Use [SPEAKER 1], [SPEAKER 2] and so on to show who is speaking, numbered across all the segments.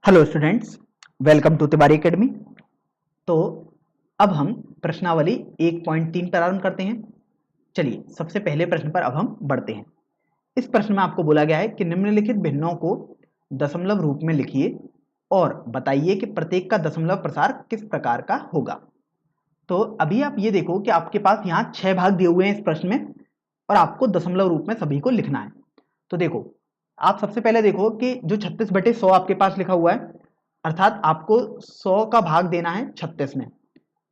[SPEAKER 1] Hello students, welcome to Tiwari academy. तो अब हम प्रश्नावली 1.3 प्रारंभ करते हैं। चलिए सबसे पहले प्रश्न पर अब हम बढ़ते हैं। इस प्रश्न में आपको बोला गया है कि निम्नलिखित भिन्नों को दशमलव रूप में लिखिए और बताइए कि प्रत्येक का दशमलव प्रसार किस प्रकार का होगा। तो अभी आप ये देखो कि आपके पास यहाँ 6 भाग दिए हुए हैं इस प्रश्न में और आपको दशमलव रूप में सभी को लिखना है। तो देखो, आप सबसे पहले देखो कि जो 36/100 आपके पास लिखा हुआ है, अर्थात आपको 100 का भाग देना है 36 में।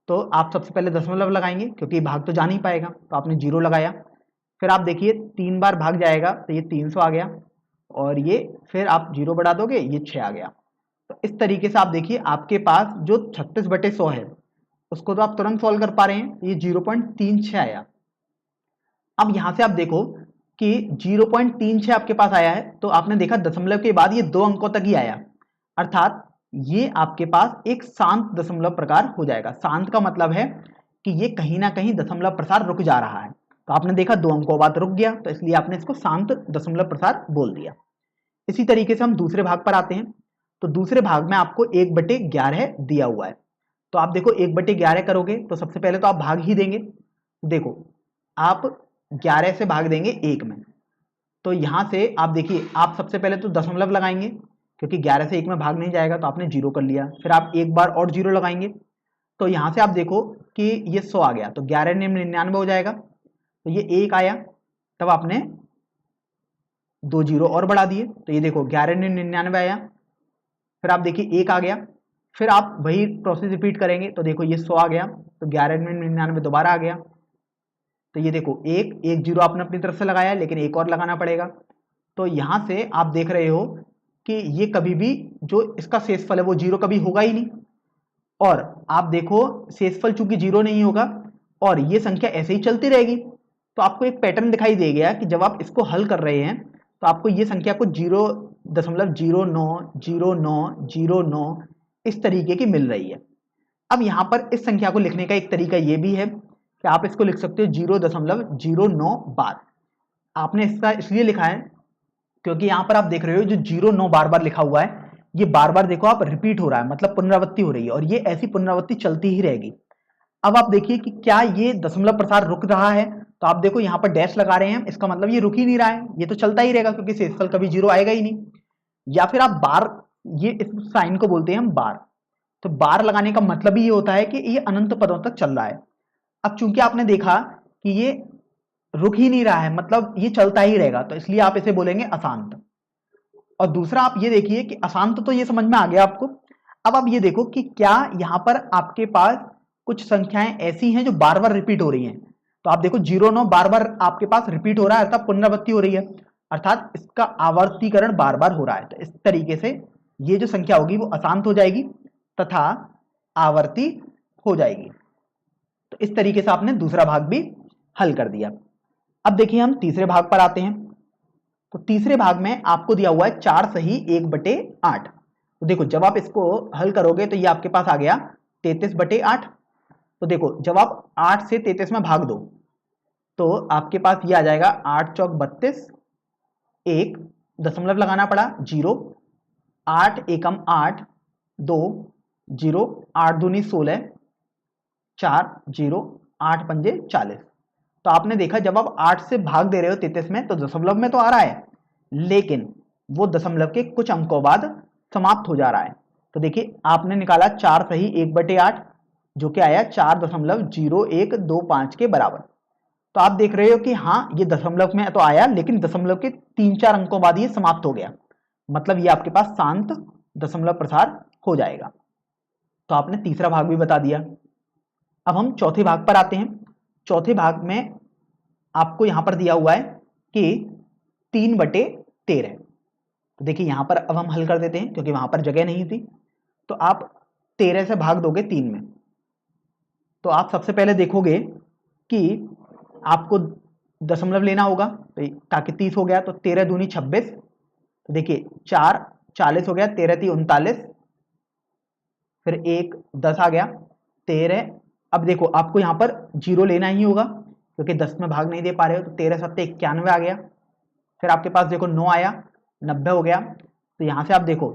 [SPEAKER 1] तो आप सबसे पहले दशमलव लगाएंगे क्योंकि भाग तो जा नहीं पाएगा, तो आपने 0 लगाया। फिर आप देखिए 3 बार भाग जाएगा तो ये 300 आ गया और ये फिर आप 0 बढ़ा दोगे, ये 6 आ गया। तो इस तरीके से आप देखिए आपके पास जो 36/100 है उसको तो आप तुरंत सॉल्व कर पा रहे हैं, ये 0.36 आया। अब यहां से आप देखो कि 0.36 आपके पास आया है, तो आपने देखा दशमलव के बाद ये 2 अंकों तक ही आया, अर्थात ये आपके पास एक शांत दशमलव प्रकार हो जाएगा। शांत का मतलब है कि ये कहीं ना कहीं दशमलव प्रसार रुक जा रहा है। तो आपने देखा 2 अंकों बाद रुक गया, तो इसलिए आपने इसको शांत दशमलव प्रसार बोल दिया। इसी तरीके से हम दूसरे भाग पर आते हैं। तो दूसरे भाग में आपको 1/11 दिया हुआ है। तो आप देखो 1/11 करोगे तो सबसे पहले तो आप भाग ही देंगे। देखो, आप 11 से भाग देंगे 1 में, तो यहां से आप देखिए आप सबसे पहले तो दशमलव लगाएंगे क्योंकि 11 से 1 में भाग नहीं जाएगा, तो आपने 0 कर लिया। फिर आप एक बार और 0 लगाएंगे, तो यहां से आप देखो कि ये 100 आ गया, तो 11 ने 99 हो जाएगा, तो ये 1 आया। तब आपने 2 0 और बढ़ा दिए, तो ये देखो 11 ने 99 आया। फिर आप देखिए 1 आ गया, फिर आप वही प्रोसेस रिपीट करेंगे, तो देखो ये 100 आ गया, तो 11 में 99 दोबारा आ गया। तो ये देखो एक 0 आपने अपनी तरफ से लगाया, लेकिन एक और लगाना पड़ेगा। तो यहां से आप देख रहे हो कि ये कभी भी जो इसका शेषफल है वो 0 कभी होगा ही नहीं। और आप देखो शेषफल चूंकि 0 नहीं होगा और ये संख्या ऐसे ही चलती रहेगी, तो आपको एक पैटर्न दिखाई दे गया कि जब आप इसको हल कर रहे हैं तो आपको ये संख्या को 0.090909 इस तरीके की मिल रही है। अब यहां पर इस संख्या को लिखने का एक तरीका ये भी है कि आप इसको लिख सकते हो 0.09 बार। आपने इसका इसलिए लिखा है क्योंकि यहां पर आप देख रहे हो जो 0.9 बार बार लिखा हुआ है, ये बार बार देखो आप रिपीट हो रहा है, मतलब पुनरावृत्ति हो रही है और ये ऐसी पुनरावृत्ति चलती ही रहेगी। अब आप देखिए कि क्या ये दशमलव प्रसार रुक रहा है, तो आप देखो यहाँ पर डैश लगा रहे हैं, इसका मतलब ये रुक ही नहीं रहा है, ये तो चलता ही रहेगा क्योंकि शेषफल कभी 0 आएगा ही नहीं। या फिर आप बार, ये इस साइन को बोलते हैं हम बार। तो बार लगाने का मतलब ही ये होता है कि ये अनंत पदों तक चल रहा है। अब चूंकि आपने देखा कि ये रुक ही नहीं रहा है, मतलब ये चलता ही रहेगा, तो इसलिए आप इसे बोलेंगे अशांत। और दूसरा आप ये देखिए कि अशांत तो ये समझ में आ गया आपको। अब आप ये देखो कि क्या यहां पर आपके पास कुछ संख्याएं ऐसी हैं जो बार बार रिपीट हो रही हैं। तो आप देखो 0.9 बार बार आपके पास रिपीट हो रहा है, अर्थात पुनरावृत्ति हो रही है, अर्थात इसका आवर्तीकरण बार बार हो रहा है। तो इस तरीके से ये जो संख्या होगी वो अशांत हो जाएगी तथा आवर्ती हो जाएगी। तो इस तरीके से आपने दूसरा भाग भी हल कर दिया। अब देखिए हम तीसरे भाग पर आते हैं। तो तीसरे भाग में आपको दिया हुआ है 4 सही 1/8। तो देखो जब आप इसको हल करोगे तो ये आपके पास आ गया 33/8। तो देखो जब आप 8 से 33 में भाग दो तो आपके पास ये आ जाएगा 8 चौक 32, एक दशमलव लगाना पड़ा 0, 8 एकम 8, 2 0, 8 दूनी 16, 4 0, 8 पंजे 40। तो आपने देखा जब आप 8 से भाग दे रहे हो 33 में तो दशमलव में तो आ रहा है, लेकिन वो दशमलव के कुछ अंकों बाद समाप्त हो जा रहा है। तो देखिए आपने निकाला 4 सही 1/8 जो कि आया 4.0125 के बराबर। तो आप देख रहे हो कि हाँ ये दशमलव में तो आया, लेकिन दशमलव के 3-4 अंकों बाद ये समाप्त हो गया, मतलब ये आपके पास शांत दशमलव प्रसार हो जाएगा। तो आपने तीसरा भाग भी बता दिया। अब हम चौथे भाग पर आते हैं। चौथे भाग में आपको यहां पर दिया हुआ है कि 3/13। तो देखिए यहां पर अब हम हल कर देते हैं क्योंकि वहां पर जगह नहीं थी। तो आप 13 से भाग दोगे 3 में, तो आप सबसे पहले देखोगे कि आपको दशमलव लेना होगा, तो ताकि 30 हो गया, तो 13 दूनी 26। तो देखिए 4 40 हो गया, 13 × 3 = 39, फिर 1 10 आ गया 13। अब देखो आपको यहाँ पर 0 लेना ही होगा क्योंकि 10 में भाग नहीं दे पा रहे हो, तो 13 × 7 = 91 आ गया। फिर आपके पास देखो 9 आया 90 हो गया। तो यहाँ से आप देखो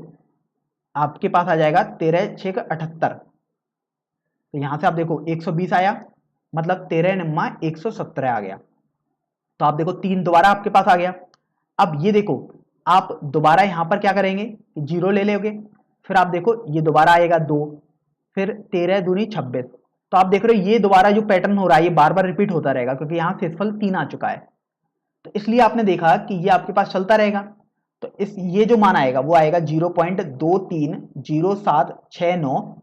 [SPEAKER 1] आपके पास आ जाएगा 13 6 78। तो यहां से आप देखो 120 आया, मतलब 13 नम्मा 117 आ गया। तो आप देखो 3 दोबारा आपके पास आ गया। अब ये देखो आप दोबारा यहां पर क्या करेंगे, 0 ले लोगे, फिर आप देखो ये दोबारा आएगा 2, फिर 13 दूनी 26। तो आप देख रहे हो ये दोबारा जो पैटर्न हो रहा है ये बार बार रिपीट होता रहेगा, क्योंकि यहाँ शेषफल 3 आ चुका है। तो इसलिए आपने देखा कि ये आपके पास चलता रहेगा। तो इस ये जो मान आएगा वो आएगा 0.230769।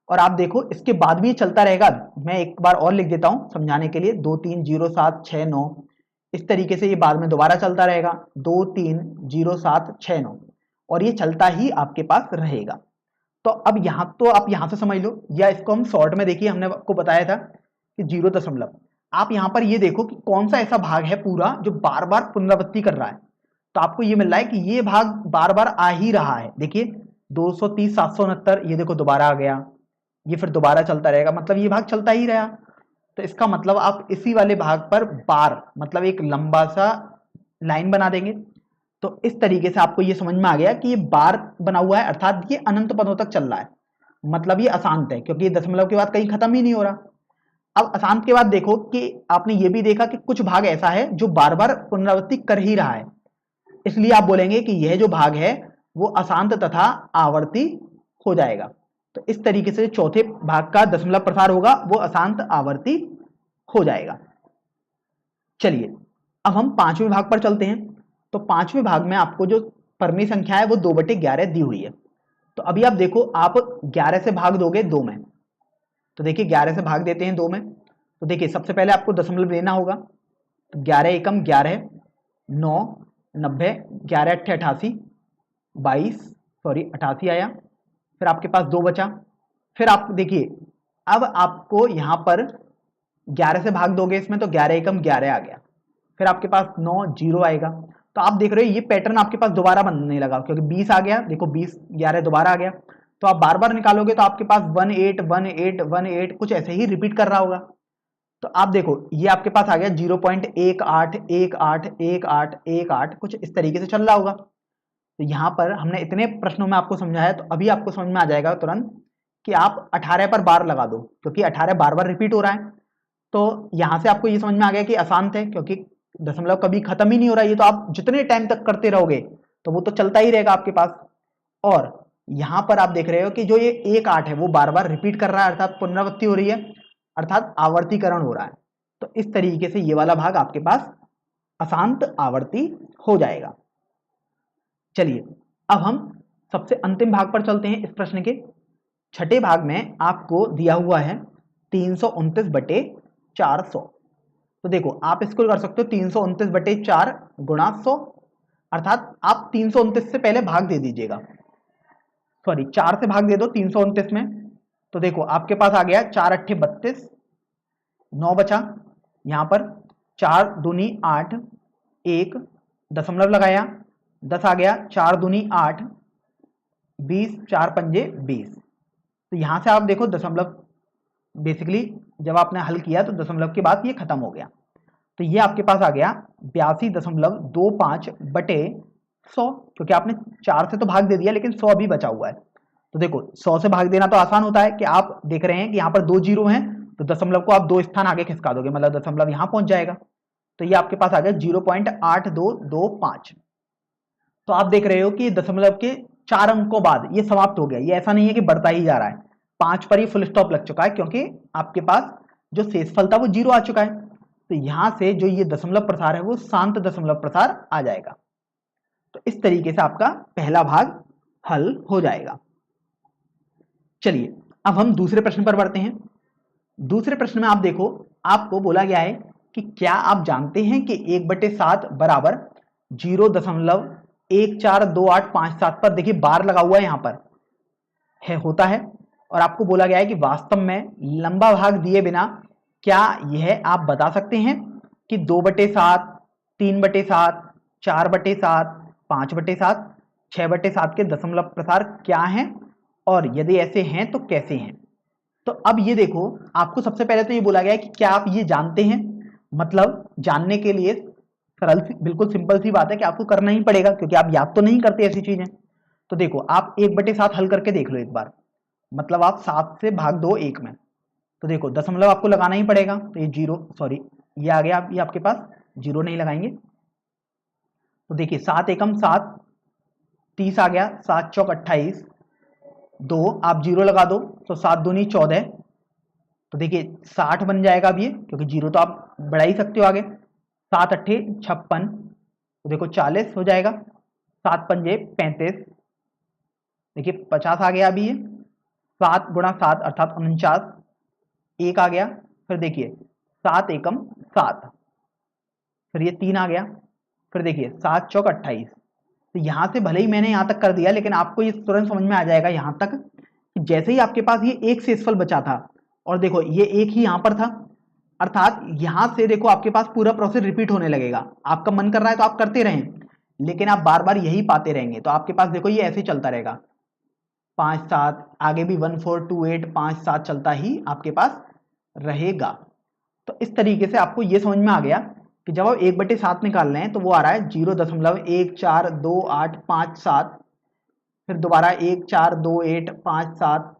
[SPEAKER 1] और आप देखो इसके बाद भी ये चलता रहेगा। मैं एक बार और लिख देता हूं समझाने के लिए, 230769। इस तरीके से ये बाद में दोबारा चलता रहेगा 230769, और ये चलता ही आपके पास रहेगा। तो अब यहां तो आप यहां से समझ लो, या इसको हम शॉर्ट में देखिए, हमने आपको बताया था कि 0 दशमलव। आप यहां पर ये देखो कि कौन सा ऐसा भाग है पूरा जो बार बार पुनरावृत्ति कर रहा है। तो आपको ये मिल रहा है कि ये भाग बार बार आ ही रहा है। देखिए 230 769, ये देखो दोबारा आ गया, ये फिर दोबारा चलता रहेगा, मतलब ये भाग चलता ही रहा। तो इसका मतलब आप इसी वाले भाग पर बार, मतलब एक लंबा सा लाइन बना देंगे। तो इस तरीके से आपको ये समझ में आ गया कि ये बार बना हुआ है, अर्थात ये अनंत पदों तक चल रहा है, मतलब ये अशांत है, क्योंकि ये दशमलव के बाद कहीं खत्म ही नहीं हो रहा। अब अशांत के बाद देखो कि आपने ये भी देखा कि कुछ भाग ऐसा है जो बार बार पुनरावृत्ति कर ही रहा है, इसलिए आप बोलेंगे कि यह जो भाग है वो अशांत तथा आवर्ती हो जाएगा। तो इस तरीके से चौथे भाग का दशमलव प्रसार होगा वो अशांत आवर्ती हो जाएगा। चलिए अब हम पांचवें भाग पर चलते हैं। तो पांचवें भाग में आपको जो परमी संख्या है वो 2/11 दी हुई है। तो अभी आप देखो, आप 11 से भाग दोगे 2 में, तो देखिए 11 से भाग देते हैं 2 में। तो देखिए सबसे पहले आपको दशमलव लेना होगा। तो 11 एकम 11, 9 90, 11 अट्ठे 88, 88 आया, फिर आपके पास 2 बचा। फिर आप देखिए अब आपको यहां पर 11 से भाग दोगे इसमें, तो 11 एकम 11 आ गया, फिर आपके पास 9 0 आएगा। तो आप देख रहे हो ये पैटर्न आपके पास दोबारा बनने लगा, क्योंकि 20 आ गया, देखो 20 11 दोबारा आ गया। तो आप बार बार निकालोगे तो आपके पास 18 18 18 कुछ ऐसे ही रिपीट कर रहा होगा। तो आप देखो ये आपके पास आ गया 0.18181818 कुछ इस तरीके से चल रहा होगा। तो यहाँ पर हमने इतने प्रश्नों में आपको समझाया, तो अभी आपको समझ में आ जाएगा तुरंत कि आप 18 पर बार लगा दो, क्योंकि 18 बार बार रिपीट हो रहा है। तो यहां से आपको ये समझ में आ गया कि अशांत है, क्योंकि दशमलव कभी खत्म ही नहीं हो रहा है, ये तो आप जितने टाइम तक करते रहोगे तो वो तो चलता ही रहेगा आपके पास। और यहां पर आप देख रहे हो कि जो ये 1 8 है वो बार बार रिपीट कर रहा है, अर्थात पुनरावृत्ति हो रही है, अर्थात आवर्तीकरण हो रहा है। तो इस तरीके से ये वाला भाग आपके पास अशांत आवर्ती हो जाएगा। चलिए अब हम सबसे अंतिम भाग पर चलते हैं। इस प्रश्न के छठे भाग में आपको दिया हुआ है 329/400। तो देखो आप इसको कर सकते हो 329/4 गुणा 100, अर्थात आप 329 से पहले भाग दे दीजिएगा, सॉरी 4 से भाग दे दो 329 में। तो देखो आपके पास आ गया 4 अट्ठे 32, 9 बचा, यहां पर 4 दूनी 8, 1 दशमलव लगाया, 10 आ गया, 4 दूनी 8, 20 4 पंजे 20। तो यहां से आप देखो दशमलव, बेसिकली जब आपने हल किया तो दशमलव के बाद ये खत्म हो गया। तो ये आपके पास आ गया 82.25/100, क्योंकि आपने 4 से तो भाग दे दिया लेकिन 100 अभी बचा हुआ है। तो देखो 100 से भाग देना तो आसान होता है कि आप देख रहे हैं कि यहाँ पर 2 जीरो हैं, तो दशमलव को आप 2 स्थान आगे खिसका दोगे, मतलब दशमलव यहाँ पहुंच जाएगा। तो ये आपके पास आ गया 0.8225। तो आप देख रहे हो कि दशमलव के 4 अंकों बाद ये समाप्त हो गया। ये ऐसा नहीं है कि बढ़ता ही जा रहा है, 5 पर ही फुल स्टॉप लग चुका है, क्योंकि आपके पास जो शेषफल था वो 0 आ चुका है। तो यहां से जो ये दशमलव प्रसार है वो शांत दशमलव प्रसार आ जाएगा। तो इस तरीके से आपका पहला भाग हल हो जाएगा। चलिए अब हम दूसरे प्रश्न पर बढ़ते हैं। दूसरे प्रश्न में आप देखो, आपको बोला गया है कि क्या आप जानते हैं कि 1/7 बराबर 0.142857 पर, देखिए बार लगा हुआ है यहां पर है, होता है। और आपको बोला गया है कि वास्तव में लंबा भाग दिए बिना क्या यह आप बता सकते हैं कि 2/7, 3/7, 4/7, 5/7, 6/7 के दशमलव प्रसार क्या हैं, और यदि ऐसे हैं तो कैसे हैं। तो अब ये देखो, आपको सबसे पहले तो ये बोला गया है कि क्या आप ये जानते हैं। मतलब जानने के लिए सरल बिल्कुल सिंपल सी बात है कि आपको करना ही पड़ेगा, क्योंकि आप याद तो नहीं करते ऐसी चीजें। तो देखो आप 1/7 हल करके देख लो एक बार, मतलब आप 7 से भाग दो 1 में, तो देखो दशमलव आपको लगाना ही पड़ेगा, तो ये जीरो, सॉरी ये आ गया, ये आपके पास जीरो नहीं लगाएंगे। तो देखिए 7 एकम 7, 30 आ गया, 7 चौक 28, 2 आप जीरो लगा दो तो 7 दूनी 14, तो देखिए 60 बन जाएगा अब ये, क्योंकि जीरो तो आप बढ़ा ही सकते हो आगे। 7 अट्ठे 56, तो देखो 40 हो जाएगा, 7 पंजे 35, देखिए 50 आ गया अभी ये, 7 गुणा 7 अर्थात 49, 1 आ गया, फिर देखिए 7 एकम 7, फिर ये 3 आ गया, फिर देखिए 7 चौक 28। तो यहाँ से भले ही मैंने यहाँ तक कर दिया, लेकिन आपको ये तुरंत समझ में आ जाएगा यहाँ तक कि जैसे ही आपके पास ये एक शेषफल बचा था, और देखो ये एक ही यहाँ पर था, अर्थात यहाँ से देखो आपके पास पूरा प्रोसेस रिपीट होने लगेगा। आपका मन कर रहा है तो आप करते रहें, लेकिन आप बार बार यही पाते रहेंगे, तो आपके पास देखो ये ऐसे ही चलता रहेगा, 5 7, आगे भी 1 4 2 8 5 7 चलता ही आपके पास रहेगा। तो इस तरीके से आपको ये समझ में आ गया कि जब आप 1/7 निकाल रहे हैं तो वो आ रहा है 0.142857, फिर दोबारा 142857,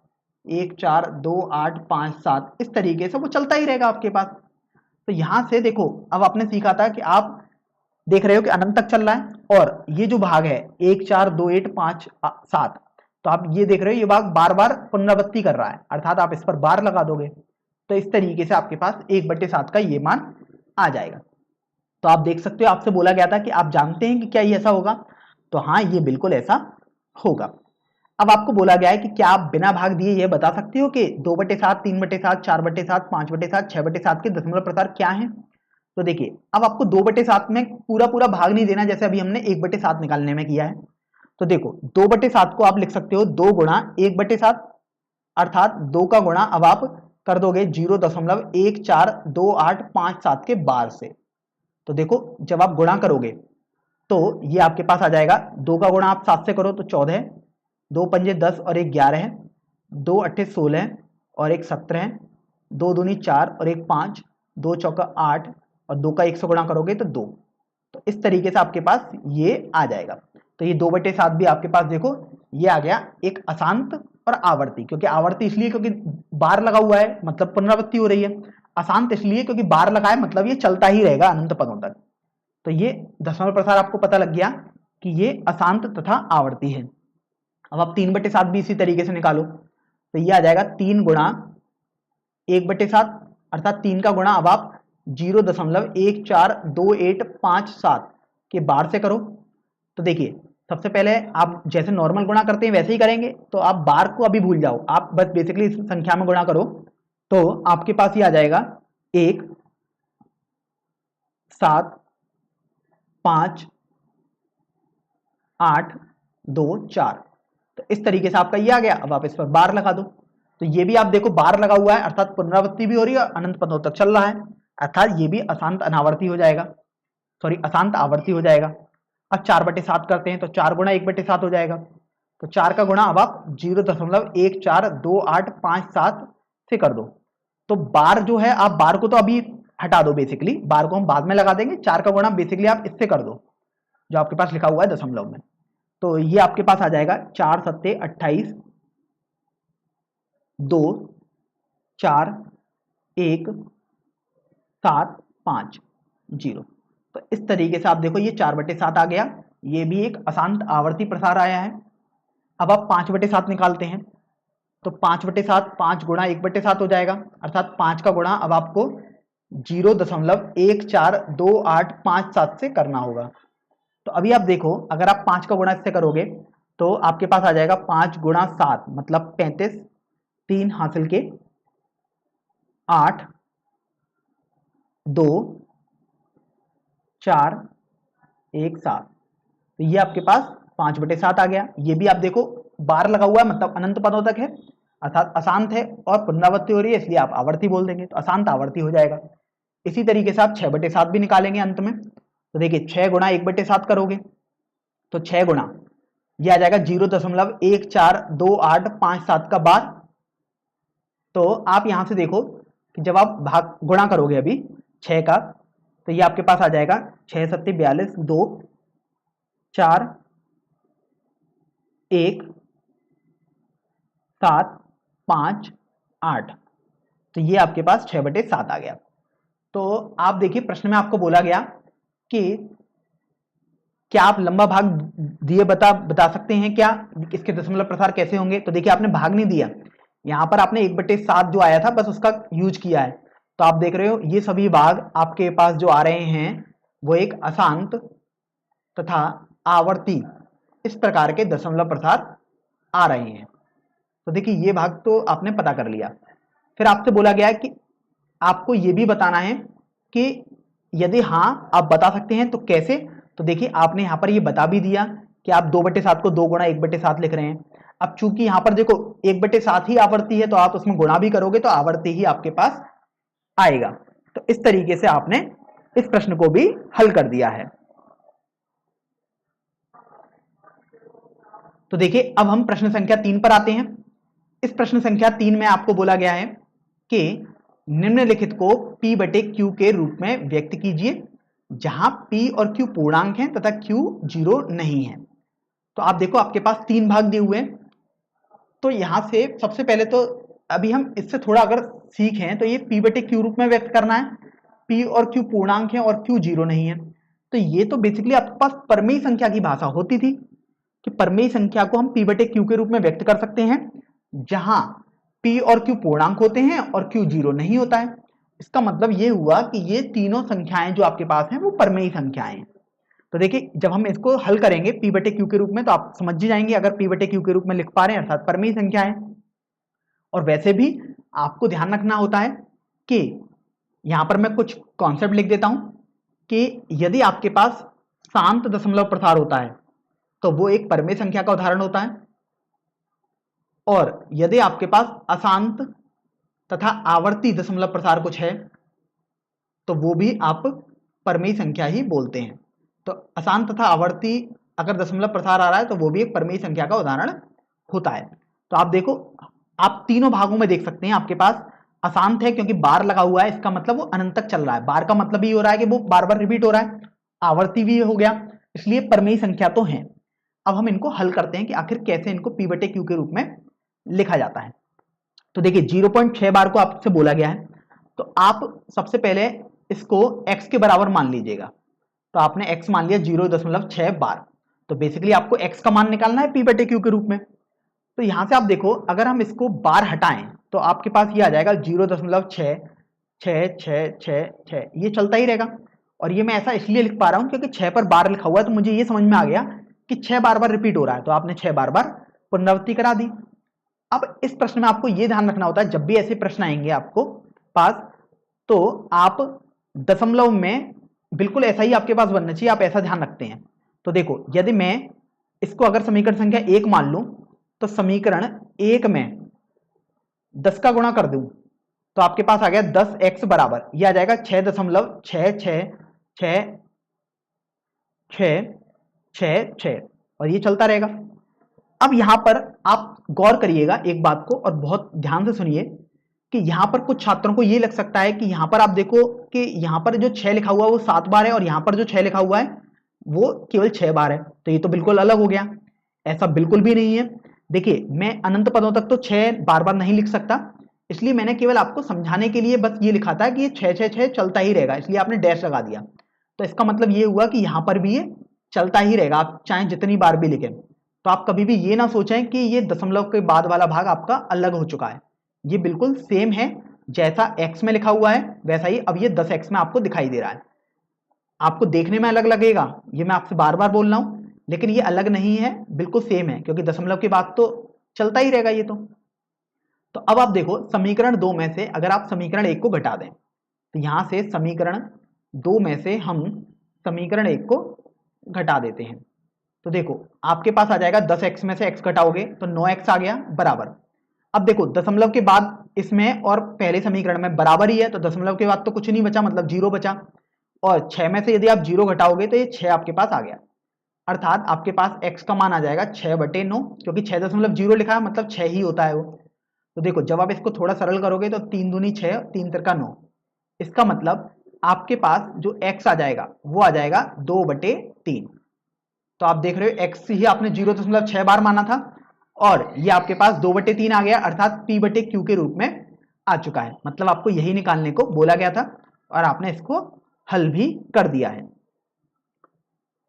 [SPEAKER 1] 142857, इस तरीके से वो चलता ही रहेगा आपके पास। तो यहां से देखो अब आपने सीखा था कि आप देख रहे हो कि अनंत तक चल रहा है, और ये जो भाग है 142857, तो आप ये देख रहे हो ये भाग बार बार पुनरावृत्ति कर रहा है, अर्थात आप इस पर बार लगा दोगे, तो इस तरीके से आपके पास 1/7 का ये मान आ जाएगा। तो आप देख सकते हो आपसे बोला गया था कि आप जानते हैं कि क्या ये ऐसा होगा, तो हाँ ये बिल्कुल ऐसा होगा। अब आपको बोला गया है कि क्या आप बिना भाग दिए ये बता सकते हो कि 2/7, 3/7, 4/7, 5/7, 6/7 के दशमलव प्रकार क्या हैं? तो देखिए अब आपको 2/7 में पूरा पूरा भाग नहीं देना, जैसे अभी हमने 1/7 निकालने में किया है। तो देखो 2/7 को आप लिख सकते हो 2 गुणा 1/7, अर्थात 2 का गुणा अब आप कर दोगे 0.142857 के बार से। तो देखो जब आप गुणा करोगे तो ये आपके पास आ जाएगा, 2 का गुणा आप 7 से करो तो 14, 2 पंजे 10 और 1 11 है, 2 अट्ठे 16 और 1 17 है, 2 दूनी 4 और 1 5, 2 चौका 8 और 2 का 1 से गुणा करोगे तो 2। तो इस तरीके से आपके पास ये आ जाएगा। तो ये 2/7 भी आपके पास देखो ये आ गया एक अशांत और आवर्ती, क्योंकि आवर्ती इसलिए क्योंकि बार लगा हुआ है, मतलब पुनरावृत्ति हो रही है। अशांत इसलिए क्योंकि बार लगा है, मतलब ये चलता ही रहेगा अनंत पदों तक। तो ये दशमलव प्रसार आपको पता लग गया कि ये अशांत तथा आवर्ती है। अब आप 3/7 भी इसी तरीके से निकालो, तो ये आ जाएगा 3 गुणा 1/7, अर्थात 3 का गुणा अब आप 0.142857 के बार से करो। तो देखिए सबसे पहले आप जैसे नॉर्मल गुणा करते हैं वैसे ही करेंगे, तो आप बार को अभी भूल जाओ, आप बस बेसिकली इस संख्या में गुणा करो, तो आपके पास ये आ जाएगा 1 7 5 8 2 4। तो इस तरीके से आपका ये आ गया। अब आप इस पर बार लगा दो, तो ये भी आप देखो बार लगा हुआ है, अर्थात पुनरावृत्ति भी हो रही है, अनंत पदों तक चल रहा है, अर्थात ये भी अशांत अनावर्ती हो जाएगा, सॉरी अशांत आवर्ती हो जाएगा। अब 4/7 करते हैं तो 4 गुणा 1/7 हो जाएगा, तो 4 का गुणा अब आप 0.142857 से कर दो। तो बार जो है आप बार को तो अभी हटा दो, बेसिकली बार को हम बाद में लगा देंगे, 4 का गुणा बेसिकली आप इससे कर दो जो आपके पास लिखा हुआ है दशमलव में। तो ये आपके पास आ जाएगा 4 सत्ते 28, 2 4 1 7 5 0। तो इस तरीके से आप देखो ये 4/7 आ गया, ये भी एक अशांत आवर्ती प्रसार आया है। अब आप 5/7 निकालते हैं, तो 5/7 5 गुणा 1/7 हो जाएगा, अर्थात 5 का गुणा अब आपको 0.142857 से करना होगा। तो अभी आप देखो अगर आप 5 का गुणा इससे करोगे तो आपके पास आ जाएगा 5 गुणा 7 मतलब 35, 3 हासिल के 8 2 4 1 7। तो ये आपके पास 5/7 आ गया। ये भी आप देखो बार लगा हुआ है, मतलब अनंत पदों तक है, अर्थात अशांत है और पुनरावृत्ति हो रही है, इसलिए आप आवर्ती बोल देंगे, तो अशांत आवर्ती हो जाएगा। इसी तरीके से आप 6/7 भी निकालेंगे अंत में, तो देखिए 6 गुणा 1/7 करोगे तो 6 गुणा ये आ जाएगा 0.142857 का बार। तो आप यहां से देखो कि जब आप भाग गुणा करोगे अभी 6 का, तो ये आपके पास आ जाएगा 6 सत्ते 42, 2 4 1 7 5 8, तो ये आपके पास 6/7 आ गया। तो आप देखिए प्रश्न में आपको बोला गया कि क्या आप लंबा भाग दिए बता सकते हैं क्या इसके दशमलव प्रसार कैसे होंगे। तो देखिए आपने भाग नहीं दिया, यहां पर आपने 1/7 जो आया था बस उसका यूज किया है। तो आप देख रहे हो ये सभी भाग आपके पास जो आ रहे हैं वो एक अशांत तथा आवर्ती इस प्रकार के दशमलव प्रसार आ रहे हैं। तो देखिए ये भाग तो आपने पता कर लिया। फिर आपसे बोला गया कि आपको ये भी बताना है कि यदि हाँ आप बता सकते हैं तो कैसे। तो देखिए आपने यहाँ पर ये बता भी दिया कि आप 2/7 को 2 गुणा 1/7 लिख रहे हैं। अब चूंकि यहाँ पर देखो 1/7 ही आवर्ती है तो आप उसमें गुणा भी करोगे तो आवर्ती ही आपके पास आएगा। तो इस तरीके से आपने इस प्रश्न को भी हल कर दिया है। तो देखिए अब हम प्रश्न संख्या 3 पर आते हैं। इस प्रश्न संख्या 3 में आपको बोला गया है कि निम्नलिखित को P/Q के रूप में व्यक्त कीजिए जहां P और Q पूर्णांक हैं तथा Q 0 नहीं है। तो आप देखो आपके पास 3 भाग दिए हुए हैं। तो यहां से सबसे पहले तो अभी हम इससे थोड़ा अगर सीखें तो ये P/Q रूप में व्यक्त करना है। P और Q पूर्णांक है और Q 0 नहीं है। तो ये तो बेसिकली आपके पास परमेय संख्या की भाषा होती थी कि परमेय संख्या को हम P/Q के रूप में व्यक्त कर सकते हैं जहां P और Q पूर्णांक होते हैं और Q 0 नहीं होता है। इसका मतलब ये हुआ कि ये तीनों संख्याएं जो आपके पास हैं वो परमेय संख्याएं। तो देखिए जब हम इसको हल करेंगे P/Q के रूप में तो आप समझ ही जाएंगे अगर P/Q के रूप में लिख पा रहे हैं अर्थात परमेय संख्याएं। और वैसे भी आपको ध्यान रखना होता है कि यहां पर मैं कुछ कॉन्सेप्ट लिख देता हूं कि यदि आपके पास शांत दशमलव प्रसार होता है तो वो एक परमेय संख्या का उदाहरण होता है, और यदि आपके पास अशांत तथा आवर्ती दशमलव प्रसार कुछ है तो वो भी आप परमेय संख्या ही बोलते हैं। तो अशांत तथा आवर्ती अगर दशमलव प्रसार आ रहा है तो वो भी एक परमेय संख्या का उदाहरण होता है। तो आप देखो आप तीनों भागों में देख सकते हैं आपके पास अशांत है क्योंकि बार लगा हुआ है, इसका मतलब वो अनंत तक चल रहा है। बार का मतलब ही हो रहा है कि वो बार बार रिपीट हो रहा है। आवर्ती भी हो गया, इसलिए परमेय संख्या तो है। अब हम इनको हल करते हैं कि आखिर कैसे इनको P/Q के रूप में लिखा जाता है। तो देखिए 0.6 बार को आपसे बोला गया है तो आप सबसे पहले इसको x के बराबर मान लीजिएगा। तो आपने x मान लिया 0.6 बार। तो बेसिकली आपको x का मान निकालना है P/Q के रूप में। तो यहां से आप देखो अगर हम इसको बार हटाएं तो आपके पास ये आ जाएगा 0.6 ये चलता ही रहेगा। और ये मैं ऐसा इसलिए लिख पा रहा हूं क्योंकि 6 पर बार लिखा हुआ है तो मुझे ये समझ में आ गया कि 6 बार बार रिपीट हो रहा है, तो आपने 6 बार बार पुनरावृत्ति करा दी। अब इस प्रश्न में आपको यह ध्यान रखना होता है जब भी ऐसे प्रश्न आएंगे आपको पास तो आप दशमलव में बिल्कुल ऐसा ही आपके पास बनना चाहिए, आप ऐसा ध्यान रखते हैं। तो देखो यदि मैं इसको अगर समीकरण संख्या 1 मान लूं तो समीकरण 1 में 10 का गुणा कर दूं तो आपके पास आ गया 10x बराबर यह आ जाएगा 6.66666 और ये चलता रहेगा। अब यहां पर आप गौर करिएगा एक बात को और बहुत ध्यान से सुनिए कि यहां पर कुछ छात्रों को ये लग सकता है कि यहां पर आप देखो कि यहां पर जो 6 लिखा हुआ है वो 7 बार है और यहां पर जो 6 लिखा हुआ है वो केवल 6 बार है, तो ये तो बिल्कुल अलग हो गया। ऐसा बिल्कुल भी नहीं है। देखिए मैं अनंत पदों तक तो 6 बार बार नहीं लिख सकता, इसलिए मैंने केवल आपको समझाने के लिए बस ये लिखा था कि ये 6 चलता ही रहेगा, इसलिए आपने डैश लगा दिया। तो इसका मतलब ये हुआ कि यहां पर भी ये चलता ही रहेगा, आप चाहे जितनी बार भी लिखें। तो आप कभी भी ये ना सोचें कि ये दशमलव के बाद वाला भाग आपका अलग हो चुका है, ये बिल्कुल सेम है। जैसा x में लिखा हुआ है वैसा ही अब ये 10x में आपको दिखाई दे रहा है। आपको देखने में अलग लगेगा, ये मैं आपसे बार बार बोल रहा हूं, लेकिन ये अलग नहीं है, बिल्कुल सेम है क्योंकि दशमलव के बाद तो चलता ही रहेगा ये तो अब आप देखो समीकरण 2 में से अगर आप समीकरण 1 को घटा दें तो यहां से समीकरण 2 में से हम समीकरण 1 को घटा देते हैं। तो देखो आपके पास आ जाएगा 10x में से x घटाओगे तो 9x आ गया बराबर। अब देखो दशमलव के बाद इसमें और पहले समीकरण में बराबर ही है तो दशमलव के बाद तो कुछ नहीं बचा, मतलब 0 बचा। और 6 में से यदि आप 0 घटाओगे तो ये 6 आपके पास आ गया, अर्थात आपके पास x का मान आ जाएगा 6/9 क्योंकि 6.0 लिखा है मतलब 6 ही होता है वो। तो देखो जब आप इसको थोड़ा सरल करोगे तो 3 दूनी 6 3 तिरका 9, इसका मतलब आपके पास जो x आ जाएगा वो आ जाएगा 2/3। तो आप देख रहे हो x ही आपने 0.6 बार माना था और ये आपके पास 2/3 आ गया, अर्थात p/q के रूप में आ चुका है। मतलब आपको यही निकालने को बोला गया था और आपने इसको हल भी कर दिया है।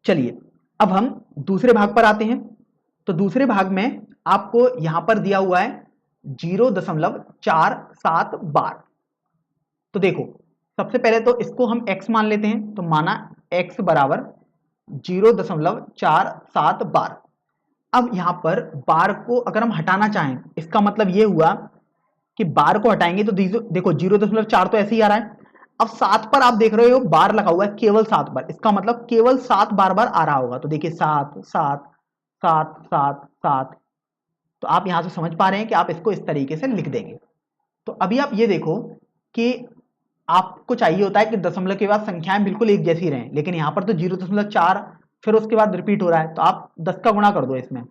[SPEAKER 1] चलिए अब हम दूसरे भाग पर आते हैं। तो दूसरे भाग में आपको यहां पर दिया हुआ है 0.47 बार। तो देखो सबसे पहले तो इसको हम x मान लेते हैं, तो माना x बराबर 0.47 बार। अब यहां पर बार को अगर हम हटाना चाहें, इसका मतलब ये हुआ कि बार को हटाएंगे तो देखो 0.4 तो ऐसे ही आ रहा है। अब 7 पर आप देख रहे हो बार लगा हुआ है केवल 7 बार, इसका मतलब केवल 7 बार बार आ रहा होगा। तो देखिए 7 7 7 7 7। तो आप यहां से समझ पा रहे हैं कि आप इसको इस तरीके से लिख देंगे। तो अभी आप ये देखो कि आपको चाहिए होता है कि दशमलव के बाद संख्याएं बिल्कुल एक जैसी रहें, लेकिन यहां पर तो 0.4 फिर उसके बाद रिपीट हो रहा है, तो आप 10 का गुणा कर दो इसमें,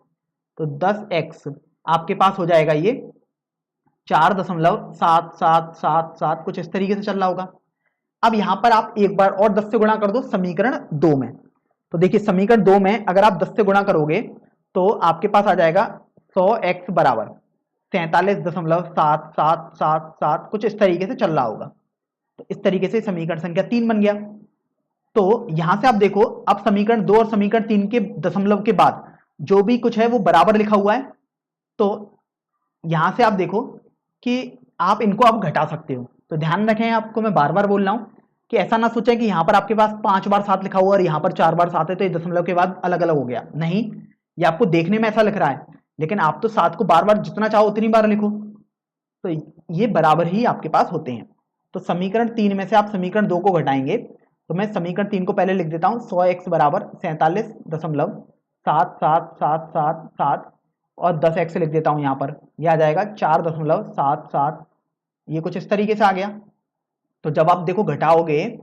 [SPEAKER 1] तो 10x आपके पास हो जाएगा ये 4.7777 कुछ इस तरीके से चल रहा होगा। अब यहां पर आप एक बार और 10 से गुणा कर दो समीकरण 2 में। तो देखिए समीकरण 2 में अगर आप 10 से गुणा करोगे तो आपके पास आ जाएगा 100x बराबर 47.7777 कुछ इस तरीके से चल रहा होगा। तो इस तरीके से समीकरण संख्या 3 बन गया। तो यहां से आप देखो अब समीकरण 2 और समीकरण 3 के दशमलव के बाद जो भी कुछ है वो बराबर लिखा हुआ है। तो यहां से आप देखो कि आप इनको आप घटा सकते हो। तो ध्यान रखें, आपको मैं बार बार बोल रहा हूं कि ऐसा ना सोचें कि यहां पर आपके पास 5 बार 7 लिखा हुआ और यहां पर 4 बार 7 है तो ये दशमलव के बाद अलग अलग हो गया। नहीं, ये आपको देखने में ऐसा लिख रहा है, लेकिन आप तो 7 को बार बार जितना चाहो उतनी बार लिखो, तो ये बराबर ही आपके पास होते हैं। तो समीकरण 3 में से आप समीकरण 2 को घटाएंगे, तो मैं समीकरण 3 को पहले लिख देता हूं 100x बराबर 47.7777 और 10x लिख देता हूं यहां पर, यह आ जाएगा 4.77, ये कुछ इस तरीके से आ गया। तो जब आप देखो घटाओगे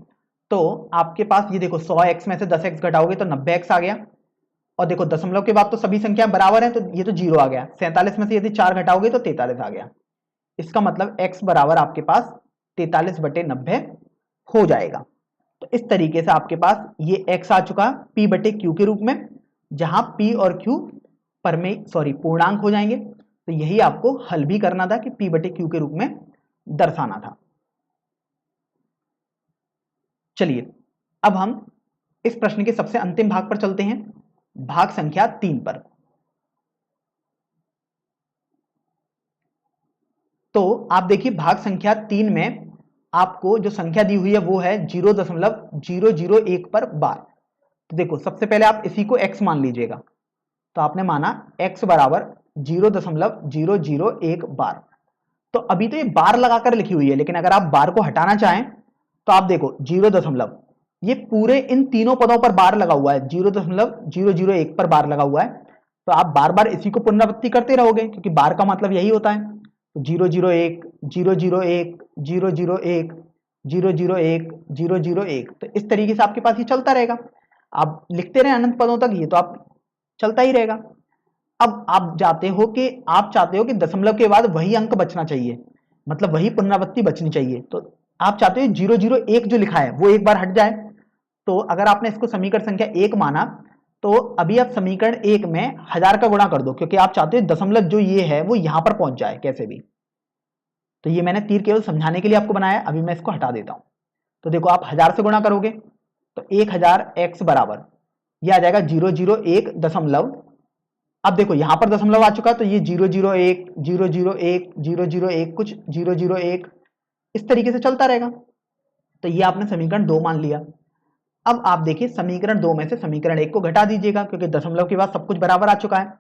[SPEAKER 1] तो आपके पास ये देखो 100x में से 10x घटाओगे तो 90x आ गया, और देखो दशमलव के बाद तो सभी संख्या बराबर है तो ये तो 0 आ गया। 47 में से यदि 4 घटाओगे तो 43 आ गया। इसका मतलब x बराबर आपके पास 43/90 हो जाएगा। तो इस तरीके से आपके पास ये x आ चुका p/q के रूप में, जहां p और q पूर्णांक हो जाएंगे। तो यही आपको हल भी करना था कि p/q के रूप में दर्शाना था। चलिए अब हम इस प्रश्न के सबसे अंतिम भाग पर चलते हैं, भाग संख्या 3 पर। तो आप देखिए भाग संख्या 3 में आपको जो संख्या दी हुई है वो है 0.001 पर बार। तो देखो सबसे पहले आप इसी को x मान लीजिएगा। तो आपने माना x बराबर 0.001 बार। तो अभी तो ये बार लगाकर लिखी हुई है, लेकिन अगर आप बार को हटाना चाहें तो आप देखो 0. ये पूरे इन तीनों पदों पर बार लगा हुआ है, 0.001 पर बार लगा हुआ है। तो आप बार बार इसी को पुनरावृत्ति करते रहोगे, क्योंकि बार का मतलब यही होता है। तो 001 001 001 001 001, तो इस तरीके से आपके पास ये चलता रहेगा। आप लिखते रहे अनंत पदों तक, ये तो आप चलता ही रहेगा। अब आप चाहते हो कि दशमलव के बाद वही अंक बचना चाहिए, मतलब वही पुनरावृत्ति बचनी चाहिए। तो आप चाहते हो 001 जो लिखा है वो एक बार हट जाए। तो अगर आपने इसको समीकरण संख्या 1 माना तो अभी आप समीकरण 1 में 1000 का गुणा कर दो, क्योंकि आप चाहते हो दशमलव जो ये है वो यहां पर पहुंच जाए कैसे भी। तो ये मैंने तीर केवल समझाने के लिए आपको बनाया, अभी मैं इसको हटा देता हूं। तो देखो आप 1000 से गुणा करोगे तो 1000x बराबर ये आ जाएगा 001 दशमलव। अब देखो यहां पर दशमलव आ चुका, तो ये 001 001 001 कुछ 001 इस तरीके से चलता रहेगा। तो ये आपने समीकरण 2 मान लिया। अब आप देखिए समीकरण 2 में से समीकरण 1 को घटा दीजिएगा, क्योंकि दशमलव के बाद सब कुछ बराबर आ चुका है।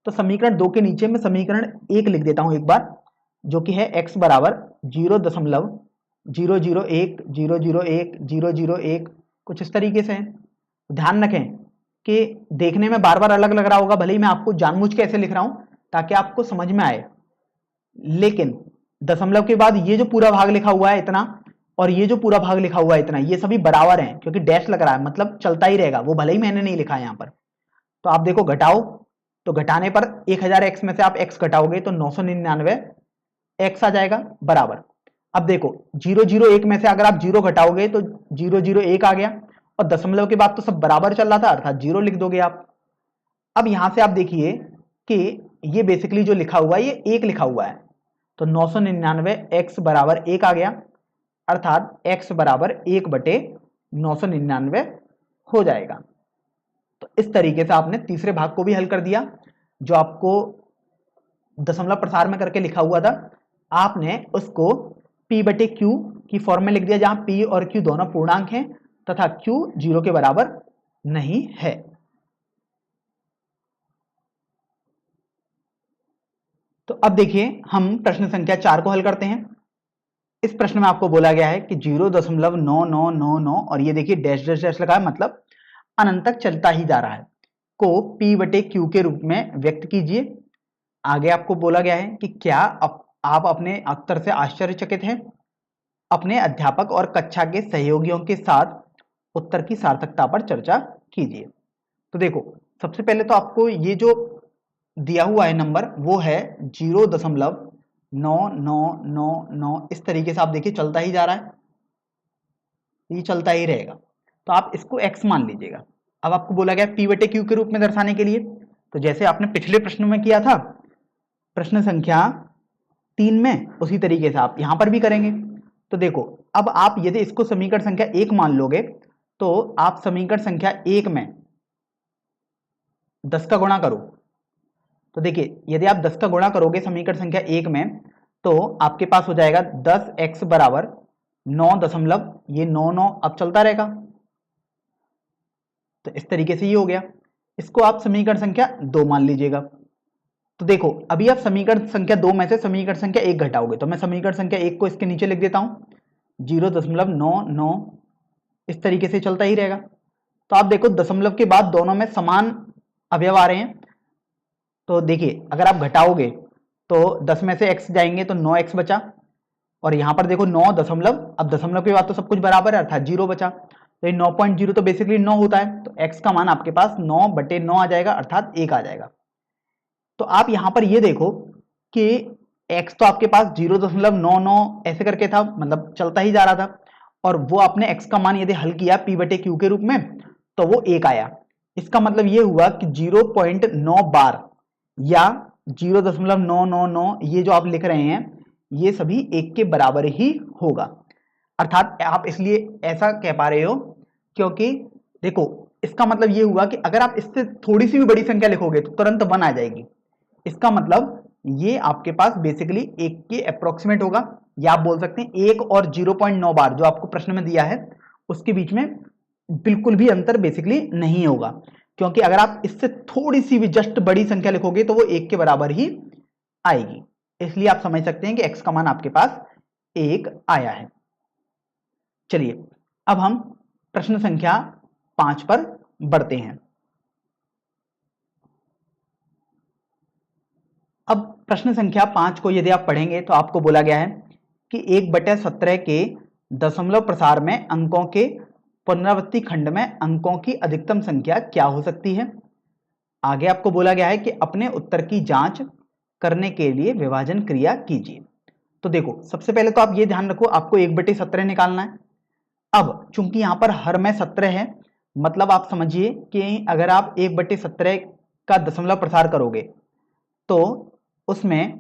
[SPEAKER 1] तो समीकरण 2 के नीचे में समीकरण 1 लिख देता हूं एक बार, जो कि है x बराबर 0.001 001 001 कुछ इस तरीके से है। ध्यान रखें कि देखने में बार बार अलग लग रहा होगा, भले ही मैं आपको जानबूझ के ऐसे लिख रहा हूं ताकि आपको समझ में आए, लेकिन दशमलव के बाद ये जो पूरा भाग लिखा हुआ है इतना और ये जो पूरा भाग लिखा हुआ है इतना, ये सभी बराबर हैं, क्योंकि डैश लग रहा है मतलब चलता ही रहेगा, वो भले ही मैंने नहीं लिखा है यहां पर। तो आप देखो घटाओ, तो घटाने पर 1000x में से आप x घटाओगे तो 999 x आ जाएगा बराबर। अब देखो 001 में से अगर आप 0 घटाओगे तो 001 आ गया, और दशमलव के बाद तो सब बराबर चल रहा था अर्थात 0 लिख दोगे आप। अब यहां से आप देखिए कि ये बेसिकली जो लिखा हुआ है ये 1 लिखा हुआ है, तो 999 x बराबर 1 आ गया, अर्थात x बराबर 1/999 हो जाएगा। तो इस तरीके से आपने तीसरे भाग को भी हल कर दिया। जो आपको दशमलव प्रसार में करके लिखा हुआ था, आपने उसको p/q की फॉर्म में लिख दिया, जहां p और q दोनों पूर्णांक हैं तथा q 0 के बराबर नहीं है। तो अब देखिए हम प्रश्न संख्या 4 को हल करते हैं। इस प्रश्न में आपको बोला गया है कि 0.9999 और ये देखिए डैश डैश डैश लगा है, मतलब अनंत तक चलता ही जा रहा है, को p/q के रूप में व्यक्त कीजिए। आगे आपको बोला गया है कि क्या आप अपने उत्तर से आश्चर्यचकित हैं? अपने अध्यापक और कक्षा के सहयोगियों के साथ उत्तर की सार्थकता पर चर्चा कीजिए। तो देखो, सबसे पहले तो आपको ये जो दिया हुआ है नंबर वो है 0.9999, इस तरीके से आप देखिए चलता ही जा रहा है, ये चलता ही रहेगा, तो आप इसको x मान लीजिएगा। अब आपको बोला गया p/q के रूप में दर्शाने के लिए, तो जैसे आपने पिछले प्रश्न में किया था प्रश्न संख्या 3 में, उसी तरीके से आप यहां पर भी करेंगे। तो देखो, अब आप यदि इसको समीकरण संख्या 1 मान लोगे तो आप समीकरण संख्या 1 में 10 का गुणा करो, तो देखिए यदि आप 10 का गुणा करोगे समीकरण संख्या 1 में, तो आपके पास हो जाएगा 10x बराबर 9 दशमलव ये 9 अब चलता रहेगा, तो इस तरीके से ये हो गया। इसको आप समीकरण संख्या 2 मान लीजिएगा। तो देखो, अभी आप समीकरण संख्या 2 में से समीकरण संख्या 1 घटाओगे, तो मैं समीकरण संख्या 1 को इसके नीचे लिख देता हूं, 0.99, इस तरीके से चलता ही रहेगा। तो आप देखो दशमलव के बाद दोनों में समान अवयव आ रहे हैं, तो देखिए अगर आप घटाओगे तो 10 में से x जाएंगे तो 9x बचा, और यहां पर देखो 9 दशमलव, अब दशमलव के बाद तो सब कुछ बराबर है अर्थात 0 बचा, तो ये 9.0 तो बेसिकली 9 होता है, तो x का मान आपके पास 9/9 आ जाएगा, अर्थात 1 आ जाएगा। तो आप यहां पर ये देखो कि x तो आपके पास 0.99 ऐसे करके था, मतलब चलता ही जा रहा था, और वो आपने x का मान यदि हल किया p/q के रूप में तो वो 1 आया। इसका मतलब ये हुआ कि 0.9 बार या 0.999 ये जो आप लिख रहे हैं ये सभी 1 के बराबर ही होगा, अर्थात आप इसलिए ऐसा कह पा रहे हो क्योंकि देखो इसका मतलब ये हुआ कि अगर आप इससे थोड़ी सी भी बड़ी संख्या लिखोगे तो तुरंत 1 आ जाएगी। इसका मतलब ये आपके पास बेसिकली 1 के अप्रोक्सीमेट होगा, या आप बोल सकते हैं 1 और 0.9 बार जो आपको प्रश्न में दिया है उसके बीच में बिल्कुल भी अंतर बेसिकली नहीं होगा, क्योंकि अगर आप इससे थोड़ी सी भी जस्ट बड़ी संख्या लिखोगे तो वो 1 के बराबर ही आएगी। इसलिए आप समझ सकते हैं कि x का मान आपके पास 1 आया है। चलिए अब हम प्रश्न संख्या 5 पर बढ़ते हैं। अब प्रश्न संख्या 5 को यदि आप पढ़ेंगे तो आपको बोला गया है कि 1/17 के दशमलव प्रसार में अंकों के पुनरावृत्ति खंड में अंकों की अधिकतम संख्या क्या हो सकती है। आगे आपको बोला गया है कि अपने उत्तर की जांच करने के लिए विभाजन क्रिया कीजिए। तो देखो सबसे पहले तो आप ये ध्यान रखो आपको 1/17 निकालना है। अब चूंकि यहां पर हर में 17 है, मतलब आप समझिए कि अगर आप 1/17 का दशमलव प्रसार करोगे तो उसमें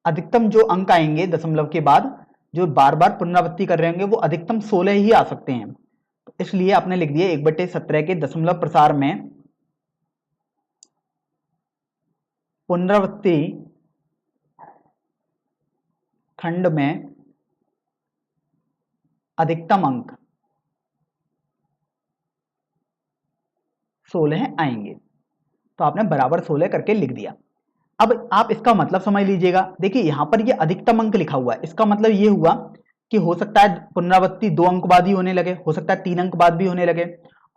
[SPEAKER 1] अधिकतम जो अंक आएंगे दशमलव के बाद जो बार बार पुनरावृत्ति कर रहे होंगे वो अधिकतम 16 ही आ सकते हैं। तो इसलिए आपने लिख दिया 1/17 के दशमलव प्रसार में पुनरावृत्ति खंड में अधिकतम अंक 16 आएंगे, तो आपने बराबर 16 करके लिख दिया। अब आप इसका मतलब समझ लीजिएगा, देखिए यहां पर ये अधिकतम अंक लिखा हुआ है, इसका मतलब ये हुआ कि हो सकता है पुनरावृत्ति 2 अंक बाद ही होने लगे, हो सकता है 3 अंक बाद भी होने लगे,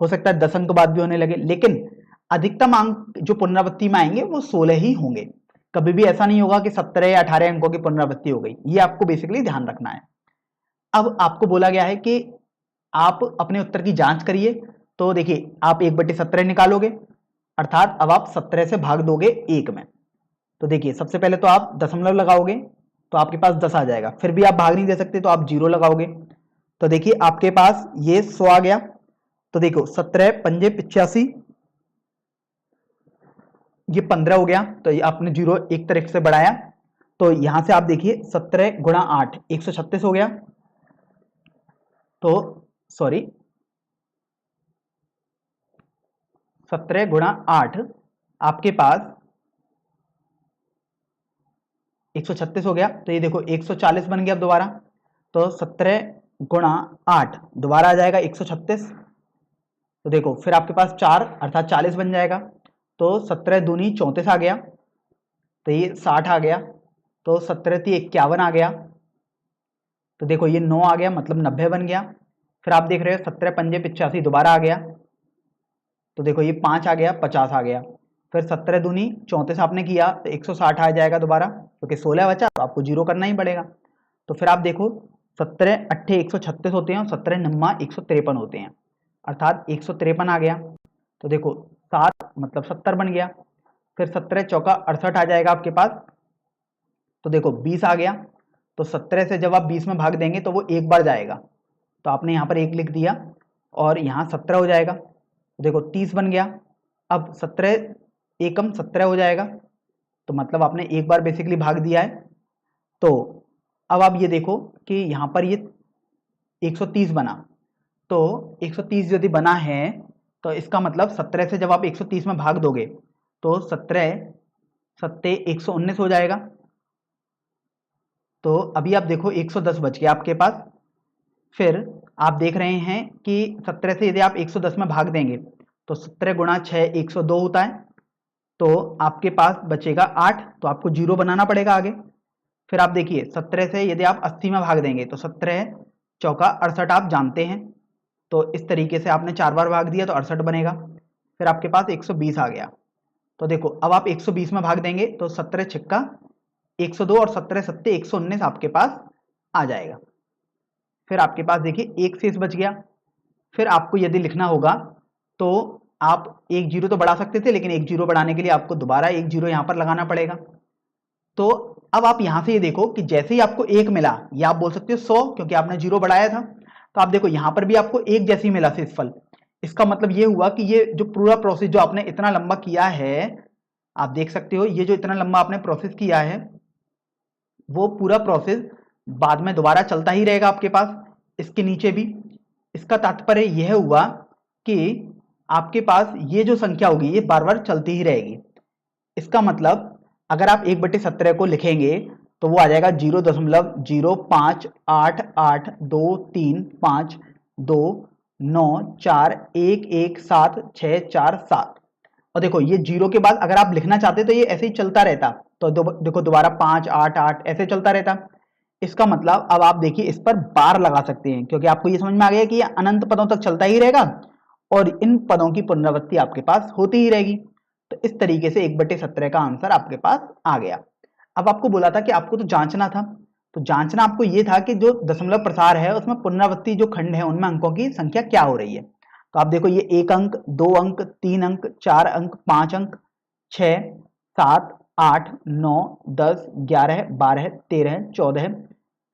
[SPEAKER 1] हो सकता है 10 अंक बाद भी होने लगे, लेकिन अधिकतम अंक जो पुनरावृत्ति में आएंगे वो 16 ही होंगे। कभी भी ऐसा नहीं होगा कि 17 या 18 अंकों की पुनरावृत्ति हो गई, ये आपको बेसिकली ध्यान रखना है। अब आपको बोला गया है कि आप अपने उत्तर की जांच करिए, तो देखिए आप 1/17 निकालोगे, अर्थात अब आप 17 से भाग दोगे 1 में, तो देखिए सबसे पहले तो आप दशमलव लगाओगे तो आपके पास 10 आ जाएगा, फिर भी आप भाग नहीं दे सकते तो आप 0 लगाओगे, तो देखिए आपके पास ये 100 आ गया। तो देखो 17 पंजे 85, ये 15 हो गया, तो ये आपने 0 एक तरफ से बढ़ाया, तो यहां से आप देखिए 17 गुणा 8 136 हो गया। तो सॉरी 17 गुणा 8 आपके पास 136 हो गया, तो ये देखो 140 बन गया अब दोबारा। तो 17 गुणा 8 दोबारा आ जाएगा 136। तो देखो फिर आपके पास 4 अर्थात 40 बन जाएगा। तो 17 दूनी 34 आ गया, तो ये 60 आ गया। तो 17 × 51 आ गया, तो देखो ये 9 आ गया, मतलब 90 बन गया। फिर आप देख रहे हो 17 पंजे 85 दोबारा आ गया, तो देखो ये 5 आ गया, 50 आ गया। फिर 17 दूनी 34 आपने किया तो 160 आ जाएगा दोबारा, क्योंकि 16 बचा तो आपको 0 करना ही पड़ेगा। तो फिर आप देखो 17 अट्ठे 136 होते हैं और 17 नम्मा 153 होते हैं, अर्थात 153 आ गया। तो देखो 7 मतलब 70 बन गया। फिर 17 चौका 68 आ जाएगा आपके पास, तो देखो 20 आ गया। तो 17 से जब आप 20 में भाग देंगे तो वो एक बार जाएगा, तो आपने यहाँ पर 1 लिख दिया और यहाँ 17 हो जाएगा। तो देखो 30 बन गया। अब 17 एकम 17 हो जाएगा, तो मतलब आपने एक बार बेसिकली भाग दिया है। तो अब आप ये देखो कि यहाँ पर ये 130 बना, तो 130 यदि बना है तो इसका मतलब 17 से जब आप 130 में भाग दोगे तो 17 सत्ते 119 हो जाएगा। तो अभी आप देखो 110 बच गया आपके पास। फिर आप देख रहे हैं कि 17 से यदि आप 110 में भाग देंगे तो 17 गुणा 6 102 होता है, तो आपके पास बचेगा 8, तो आपको 0 बनाना पड़ेगा आगे। फिर आप देखिए 17 से यदि आप 80 में भाग देंगे तो 17 चौका 68 आप जानते हैं, तो इस तरीके से आपने 4 बार भाग दिया तो 68 बनेगा। फिर आपके पास 120 आ गया, तो देखो अब आप 120 में भाग देंगे तो 17 छिक्का 102 और 17 सत्ते 119 आपके पास आ जाएगा। फिर आपके पास देखिए एक शेष बच गया। फिर आपको यदि लिखना होगा तो आप एक जीरो तो बढ़ा सकते थे, लेकिन एक जीरो बढ़ाने के लिए आपको दोबारा एक जीरो यहां पर लगाना पड़ेगा। तो अब आप यहां से ये देखो कि जैसे ही आपको एक मिला, या आप बोल सकते हो 100, क्योंकि आपने जीरो बढ़ाया था, तो आप देखो यहां पर भी आपको एक जैसी मिला शेषफल। इसका मतलब ये हुआ कि ये जो पूरा प्रोसेस जो आपने इतना लंबा किया है, आप देख सकते हो ये जो इतना लंबा आपने प्रोसेस किया है वो पूरा प्रोसेस बाद में दोबारा चलता ही रहेगा आपके पास, इसके नीचे भी। इसका तात्पर्य यह हुआ कि आपके पास ये जो संख्या होगी ये बार बार चलती ही रहेगी। इसका मतलब अगर आप 1/17 को लिखेंगे तो वो आ जाएगा 0.0588235294117 और देखो ये जीरो के बाद अगर आप लिखना चाहते तो ये ऐसे ही चलता रहता, तो देखो दोबारा 5 8 8 ऐसे चलता रहता। इसका मतलब अब आप देखिए इस पर बार लगा सकते हैं, क्योंकि आपको ये समझ में आ गया कि ये अनंत पदों तक चलता ही रहेगा और इन पदों की पुनरावृत्ति आपके पास होती ही रहेगी। तो इस तरीके से 1/17 का आंसर आपके पास आ गया। अब आपको बोला था कि आपको तो जांचना था, तो जांचना आपको ये था कि जो दशमलव प्रसार है उसमें पुनरावृत्ति जो खंड है उनमें अंकों की संख्या क्या हो रही है। तो आप देखो ये 1 अंक 2 अंक 3 अंक 4 अंक 5 अंक 6 7 8 9 10 11 12 13 14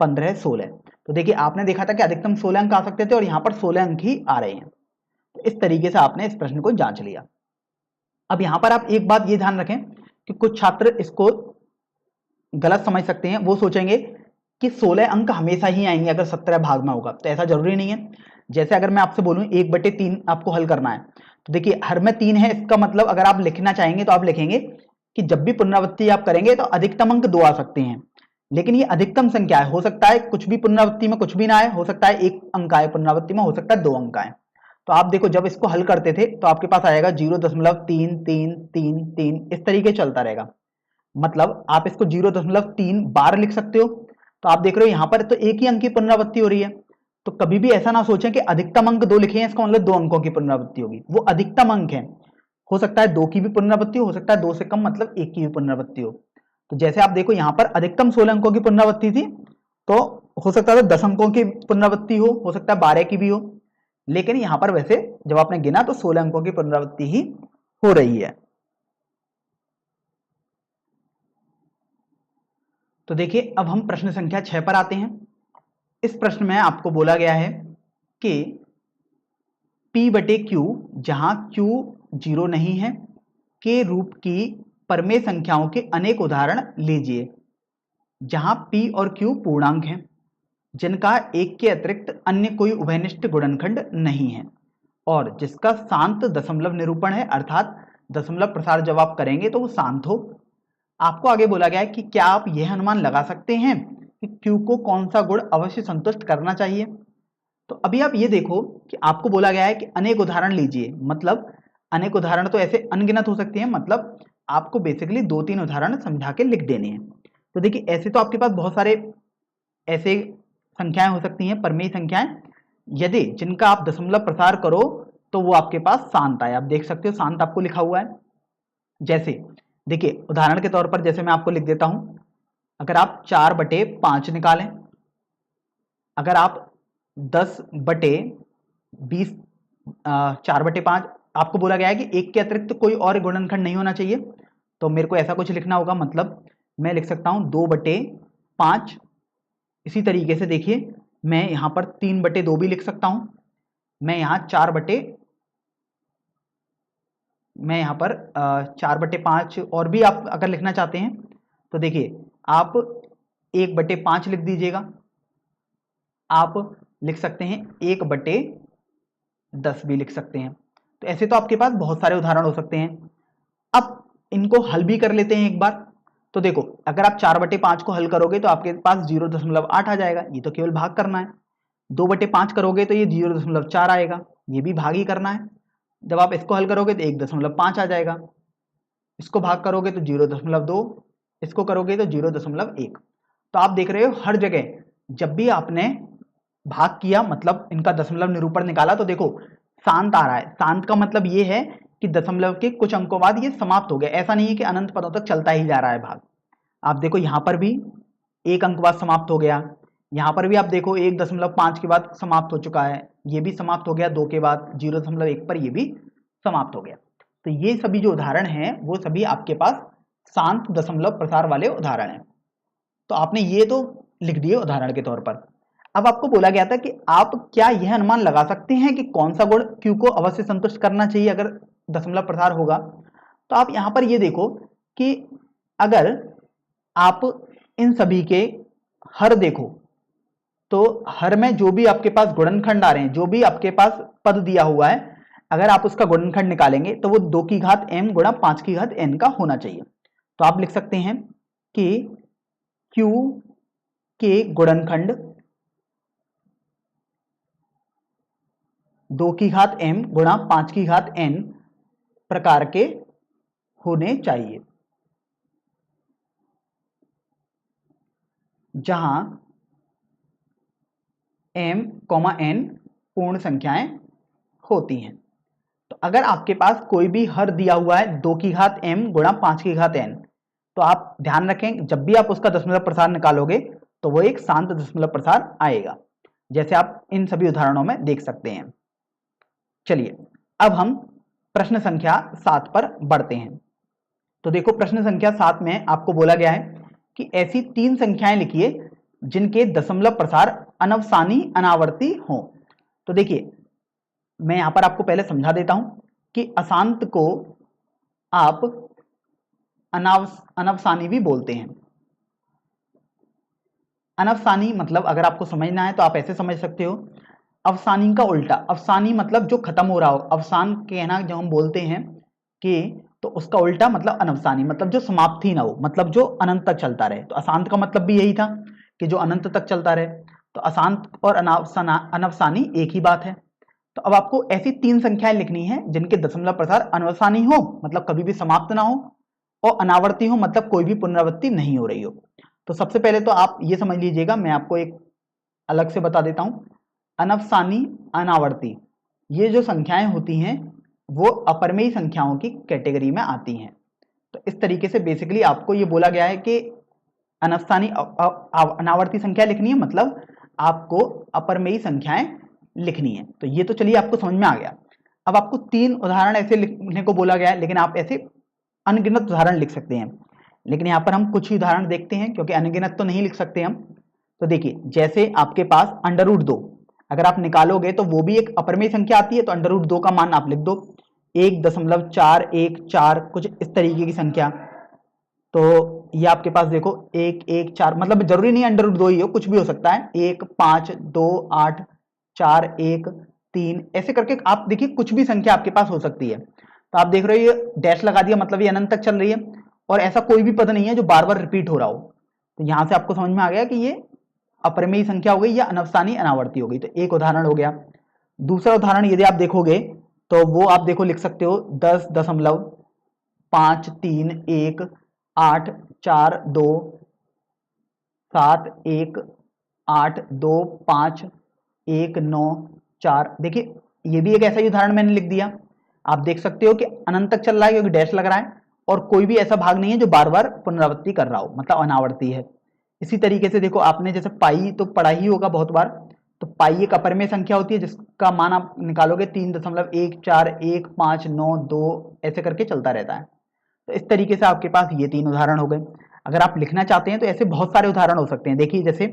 [SPEAKER 1] 15 16। तो देखिए आपने देखा था कि अधिकतम 16 अंक आ सकते थे और यहाँ पर 16 अंक ही आ रहे हैं। तो इस तरीके से आपने इस प्रश्न को जांच लिया। अब यहाँ पर आप एक बात ये ध्यान रखें कि कुछ छात्र इसको गलत समझ सकते हैं, वो सोचेंगे कि 16 अंक हमेशा ही आएंगे अगर 17 भाग में होगा, तो ऐसा जरूरी नहीं है। जैसे अगर मैं आपसे बोलूं 1/3 आपको हल करना है, तो देखिए हर में 3 है, इसका मतलब अगर आप लिखना चाहेंगे तो आप लिखेंगे कि जब भी पुनरावृत्ति आप करेंगे तो अधिकतम अंक 2 आ सकते हैं, लेकिन ये अधिकतम संख्या है, हो सकता है कुछ भी पुनरावृत्ति में कुछ भी ना आए, हो सकता है 1 अंक आए पुनरावृत्ति में, हो सकता है 2 अंक आए। तो आप देखो जब इसको हल करते थे तो आपके पास आएगा 0.33333 इस तरीके चलता रहेगा, मतलब आप इसको 0.3 बार लिख सकते हो। तो आप देख रहे हो यहाँ पर तो एक ही अंक की पुनरावृत्ति हो रही है, तो कभी भी ऐसा ना सोचें कि अधिकतम अंक 2 लिखे हैं इसका मतलब 2 अंकों की पुनरावृत्ति होगी, वो अधिकतम अंक है। हो सकता है 2 की भी पुनरावृत्ति हो सकता है 2 से कम मतलब 1 की भी पुनरावृत्ति हो। तो जैसे आप देखो यहाँ पर अधिकतम 16 अंकों की पुनरावृत्ति थी, तो हो सकता है 10 अंकों की पुनरावृत्ति हो सकता है 12 की भी हो, लेकिन यहाँ पर वैसे जब आपने गिना तो 16 अंकों की पुनरावृत्ति ही हो रही है। तो देखिए अब हम प्रश्न संख्या 6 पर आते हैं। इस प्रश्न में आपको बोला गया है कि P/Q जहां Q 0 नहीं है के रूप की परमेय संख्याओं के अनेक उदाहरण लीजिए जहां p और q पूर्णांक हैं जिनका एक के अतिरिक्त अन्य कोई उभयनिष्ठ गुणनखंड नहीं है और जिसका शांत दशमलव निरूपण है, अर्थात दशमलव प्रसार जब आप करेंगे तो वो शांत हो। आपको आगे बोला गया है कि क्या आप यह अनुमान लगा सकते हैं कि Q को कौन सा गुण अवश्य संतुष्ट करना चाहिए। तो अभी आप ये देखो कि आपको बोला गया है कि अनेक उदाहरण लीजिए, मतलब अनेक उदाहरण तो ऐसे अनगिनत हो सकते हैं, मतलब आपको बेसिकली 2-3 उदाहरण समझा के लिख देने हैं। तो देखिए ऐसे तो आपके पास बहुत सारे ऐसे संख्याएं हो सकती हैं, परमेय संख्याएं, यदि जिनका आप दशमलव प्रसार करो तो वो आपके पास शांत आए। आप देख सकते हो शांत आपको लिखा हुआ है। जैसे देखिए उदाहरण के तौर पर जैसे मैं आपको लिख देता हूं, अगर आप 4/5 निकालें, अगर आप 10/20 4/5 आपको बोला गया है कि एक के अतिरिक्त कोई और गुणनखंड नहीं होना चाहिए, तो मेरे को ऐसा कुछ लिखना होगा, मतलब मैं लिख सकता हूं 2/5। इसी तरीके से देखिए मैं यहां पर 3/2 भी लिख सकता हूं, मैं यहां 4/5 और भी आप अगर लिखना चाहते हैं तो देखिए आप 1/5 लिख दीजिएगा, आप लिख सकते हैं 1/10 भी लिख सकते हैं। तो ऐसे तो आपके पास बहुत सारे उदाहरण हो सकते हैं। अब इनको हल भी कर लेते हैं एक बार। तो देखो अगर आप 4/5 को हल करोगे तो आपके पास 0.8 आ जाएगा, ये तो केवल भाग करना है। 2/5 करोगे तो ये 0.4 आएगा, ये भी भाग ही करना है। जब आप इसको हल करोगे तो 1.5 आ जाएगा, इसको भाग करोगे तो 0.2, इसको करोगे तो 0.1। तो आप देख रहे हो हर जगह जब भी आपने भाग किया, मतलब इनका दशमलव निरूपण निकाला, तो देखो शांत आ रहा है। शांत का मतलब ये है कि दशमलव के कुछ अंकों बाद ये समाप्त हो गया, ऐसा नहीं है कि अनंत पदों तक चलता ही जा रहा है भाग। आप देखो यहां पर भी एक अंक बाद समाप्त हो गया, यहां पर भी आप देखो 1.5 के बाद समाप्त हो चुका है, ये भी समाप्त हो गया 2 के बाद, 0.1 पर ये भी समाप्त हो गया। तो ये सभी जो उदाहरण हैं वो सभी आपके पास शांत दशमलव प्रसार वाले उदाहरण हैं। तो आपने ये तो लिख दिए उदाहरण के तौर पर। अब आपको बोला गया था कि आप क्या यह अनुमान लगा सकते हैं कि कौन सा गुण Q को अवश्य संतुष्ट करना चाहिए अगर दशमलव प्रसार होगा। तो आप यहां पर ये देखो कि अगर आप इन सभी के हर देखो तो हर में जो भी आपके पास गुणनखंड आ रहे हैं, जो भी आपके पास पद दिया हुआ है, अगर आप उसका गुणनखंड निकालेंगे तो वो 2 की घात m गुणा 5 की घात n का होना चाहिए। तो आप लिख सकते हैं कि Q के गुणनखंड 2 की घात m गुणा 5 की घात n प्रकार के होने चाहिए, जहां m, n पूर्ण संख्याएं होती हैं। तो अगर आपके पास कोई भी हर दिया हुआ है 2 की घात m गुणा 5 की घात n, तो आप ध्यान रखें जब भी आप उसका दशमलव प्रसार निकालोगे तो वो एक शांत दशमलव प्रसार आएगा, जैसे आप इन सभी उदाहरणों में देख सकते हैं। चलिए अब हम प्रश्न संख्या 7 पर बढ़ते हैं। तो देखो प्रश्न संख्या 7 में आपको बोला गया है कि ऐसी 3 संख्याएं लिखिए जिनके दशमलव प्रसार अनवसानी अनावर्ती हो। तो देखिए मैं यहां पर आपको पहले समझा देता हूं कि अशांत को आप अनवसानी भी बोलते हैं। अनवसानी मतलब अगर आपको समझना है तो आप ऐसे समझ सकते हो, अवसानी का उल्टा, अवसानी मतलब जो खत्म हो रहा हो, अवसान कहना जब हम बोलते हैं कि तो उसका उल्टा मतलब अनवसानी, मतलब जो समाप्ति ना हो, मतलब जो अनंत तक चलता रहे। तो अशांत का मतलब भी यही था कि जो अनंत तक चलता रहे। तो अशांत और अनवसानी एक ही बात है। तो अब आपको ऐसी 3 संख्याएं लिखनी है जिनके दशमलव प्रसार अनवसानी हो, मतलब कभी भी समाप्त ना हो, और अनावर्ती हो, मतलब कोई भी पुनरावृत्ति नहीं हो रही हो। तो सबसे पहले तो आप ये समझ लीजिएगा, मैं आपको एक अलग से बता देता हूं, अनवसानी अनावर्ती ये जो संख्याएं होती हैं वो अपरमेय संख्याओं की कैटेगरी में आती हैं। तो इस तरीके से बेसिकली आपको ये बोला गया है कि अनवसानी अनावर्ती संख्या लिखनी है, मतलब आपको अपरमेय संख्याएं लिखनी है। तो ये तो चलिए आपको समझ में आ गया। अब आपको 3 उदाहरण ऐसे लिखने को बोला गया है, लेकिन आप ऐसे अनगिनत उदाहरण लिख सकते हैं, लेकिन यहाँ पर हम कुछ ही उदाहरण देखते हैं क्योंकि अनगिनत तो नहीं लिख सकते हम। तो देखिए जैसे आपके पास √2 अगर आप निकालोगे तो वो भी एक अपरमेय संख्या आती है, तो √2 का मान आप लिख दो, 1.414 कुछ इस तरीके की संख्या। तो ये आपके पास देखो 114, मतलब जरूरी नहीं अंडर रूट 2 ही हो, कुछ भी हो सकता है, 1 5 2 8 4 1 3 ऐसे करके आप देखिए कुछ भी संख्या आपके पास हो सकती है। तो आप देख रहे हो ये डैश लगा दिया, मतलब ये अनंत तक चल रही है और ऐसा कोई भी पद नहीं है जो बार बार रिपीट हो रहा हो। तो यहां से आपको समझ में आ गया कि ये अपरिमेय संख्या हो गई या अनवसानी अनावर्ती हो गई। तो एक उदाहरण हो गया। दूसरा उदाहरण यदि आप देखोगे तो वो आप देखो लिख सकते हो 10.84184 देखिए ये भी एक ऐसा ही उदाहरण मैंने लिख दिया। आप देख सकते हो कि अनंत तक चल रहा है क्योंकि डैश लग रहा है और कोई भी ऐसा भाग नहीं है जो बार बार पुनरावृत्ति कर रहा हो, मतलब अनावर्ती है। इसी तरीके से देखो आपने जैसे पाई तो पढ़ा ही होगा बहुत बार। तो पाई एक अपरिमेय संख्या होती है जिसका मान आप निकालोगे 3.14159 ऐसे करके चलता रहता है। तो इस तरीके से आपके पास ये 3 उदाहरण हो गए। अगर आप लिखना चाहते हैं तो ऐसे बहुत सारे उदाहरण हो सकते हैं। देखिए जैसे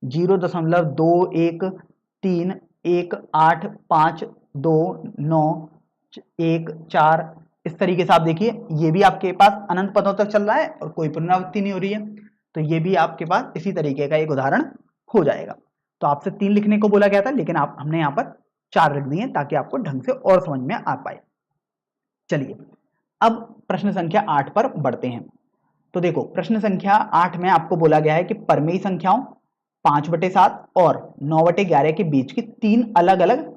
[SPEAKER 1] 0.2131852914 इस तरीके से आप देखिए ये भी आपके पास अनंत पदों तक चल रहा है और कोई पुनरावृत्ति नहीं हो रही है। तो ये भी आपके पास इसी तरीके का एक उदाहरण हो जाएगा। तो आपसे 3 लिखने को बोला गया था लेकिन हमने यहाँ पर 4 लिख दिए ताकि आपको ढंग से और समझ में आ पाए। चलिए अब प्रश्न संख्या 8 पर बढ़ते हैं। तो देखो प्रश्न संख्या 8 में आपको बोला गया है कि परिमेय संख्याओं 5/7 और 9/11 के बीच की 3 अलग अलग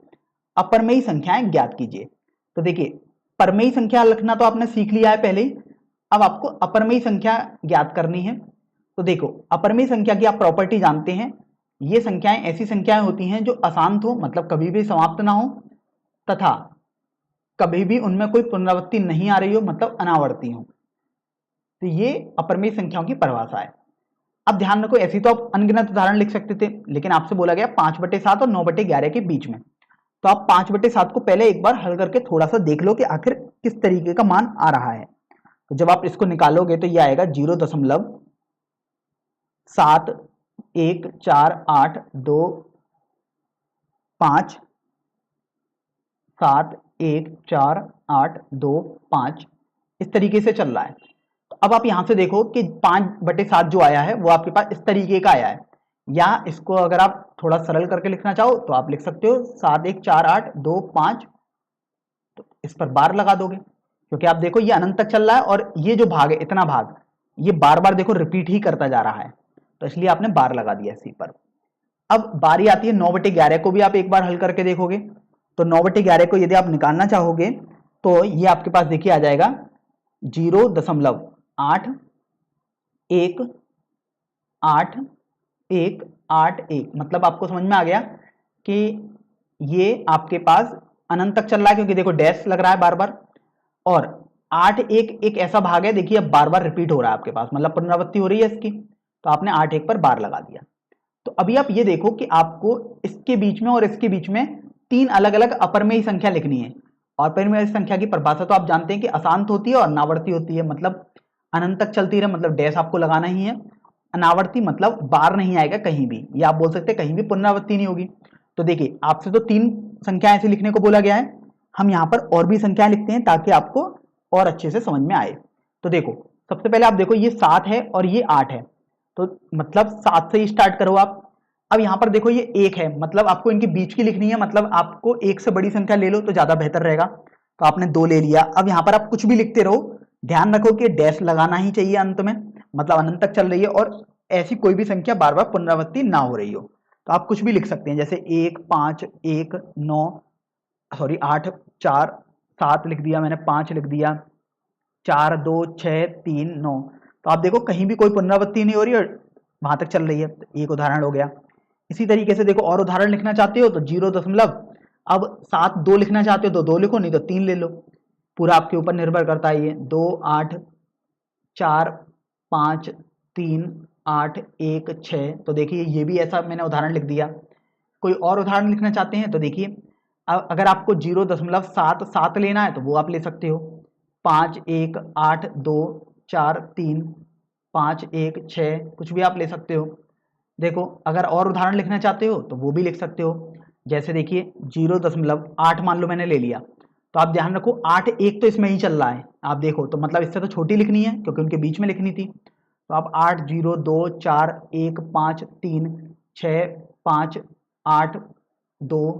[SPEAKER 1] अपरिमेय संख्याएं ज्ञात कीजिए। तो देखिए परिमेय संख्या लिखना तो आपने सीख लिया है पहले ही, अब आपको अपरिमेय संख्या ज्ञात करनी है। तो देखो अपरिमेय संख्या की आप प्रॉपर्टी जानते हैं, ये संख्याएं ऐसी संख्याएं होती हैं जो अशांत हो, मतलब कभी भी समाप्त ना हो, तथा कभी भी उनमें कोई पुनरावृत्ति नहीं आ रही हो, मतलब अनावर्ती हो। तो ये अपरिमेय संख्याओं की परिभाषा है। अब ध्यान रखो ऐसी तो आप अनगिनत उदाहरण लिख सकते थे लेकिन आपसे बोला गया 5/7 और 9/11 के बीच में। तो आप 5/7 को पहले एक बार हल करके थोड़ा सा देख लो कि आखिर किस तरीके का मान आ रहा है। तो जब आप इसको निकालोगे तो ये आएगा 0.11482571482 इस तरीके से चल रहा है। तो अब आप यहां से देखो कि 5/7 जो आया है वो आपके पास इस तरीके का आया है, या इसको अगर आप थोड़ा सरल करके लिखना चाहो तो आप लिख सकते हो 71482 तो इस पर बार लगा दोगे क्योंकि आप देखो ये अनंत तक चल रहा है और ये जो भाग है इतना भाग ये बार बार देखो रिपीट ही करता जा रहा है, तो इसलिए आपने बार लगा दिया इसी पर। अब बारी आती है 9/11 को भी आप एक बार हल करके देखोगे। तो 9/11 को यदि आप निकालना चाहोगे तो ये आपके पास देखिए आ जाएगा 0.88181, मतलब आपको समझ में आ गया कि ये आपके पास अनंत तक चल रहा है क्योंकि देखो डैश लग रहा है बार बार, और 8 एक ऐसा भाग है देखिए अब बार बार रिपीट हो रहा है आपके पास, मतलब पुनरावृत्ति हो रही है इसकी, तो आपने 8 पर बार लगा दिया। तो अभी आप ये देखो कि आपको इसके बीच में और इसके बीच में 3 अलग अलग अपरिमेय संख्या लिखनी है। और अपरिमेय संख्या की परिभाषा तो आप जानते हैं कि अशांत होती है और अनावर्ती होती है, मतलब अनंत तक चलती रहे, मतलब डैश आपको लगाना ही है। अनावर्ती मतलब बार नहीं आएगा कहीं भी, या आप बोल सकते हैं कहीं भी पुनरावृत्ति नहीं होगी। तो देखिए आपसे तो 3 संख्याएं ऐसे लिखने को बोला गया है, हम यहाँ पर और भी संख्याएं लिखते हैं ताकि आपको और अच्छे से समझ में आए। तो देखो सबसे पहले आप देखो ये 7 है और ये 8 है, तो मतलब 7 से ही स्टार्ट करो आप। अब यहाँ पर देखो ये 1 है, मतलब आपको इनके बीच की लिखनी है, मतलब आपको 1 से बड़ी संख्या ले लो तो ज्यादा बेहतर रहेगा। तो आपने 2 ले लिया। अब यहाँ पर आप कुछ भी लिखते रहो, ध्यान रखो कि डैश लगाना ही चाहिए अंत में, मतलब अनंत तक चल रही है और ऐसी कोई भी संख्या बार बार पुनरावृत्ति ना हो रही हो। तो आप कुछ भी लिख सकते हैं, जैसे 1 5 1 9 सॉरी 8 4 7 लिख दिया मैंने, 5 लिख दिया, 4 2 6 3 9। तो आप देखो कहीं भी कोई पुनरावृत्ति नहीं हो रही और वहां तक चल रही है। तो एक उदाहरण हो गया। इसी तरीके से देखो और उदाहरण लिखना चाहते हो तो 0 दशमलव अब 7 2 लिखना चाहते हो तो 2 लिखो, नहीं तो 3 ले लो, पूरा आपके ऊपर निर्भर करता है। ये 2 8 4 5 3 8 1 6। तो देखिए ये भी ऐसा मैंने उदाहरण लिख दिया। कोई और उदाहरण लिखना चाहते हैं तो देखिए अगर आपको 0.77 लेना है तो वो आप ले सकते हो, 5 1 8 2 4 3 5 1 6 कुछ भी आप ले सकते हो। देखो अगर और उदाहरण लिखना चाहते हो तो वो भी लिख सकते हो, जैसे देखिए 0.8 मान लो मैंने ले लिया, तो आप ध्यान रखो 8 1 तो इसमें ही चल रहा है, आप देखो तो मतलब इससे तो छोटी लिखनी है क्योंकि उनके बीच में लिखनी थी। तो आप 8 0 2 4 1 5 3 6 5 8 2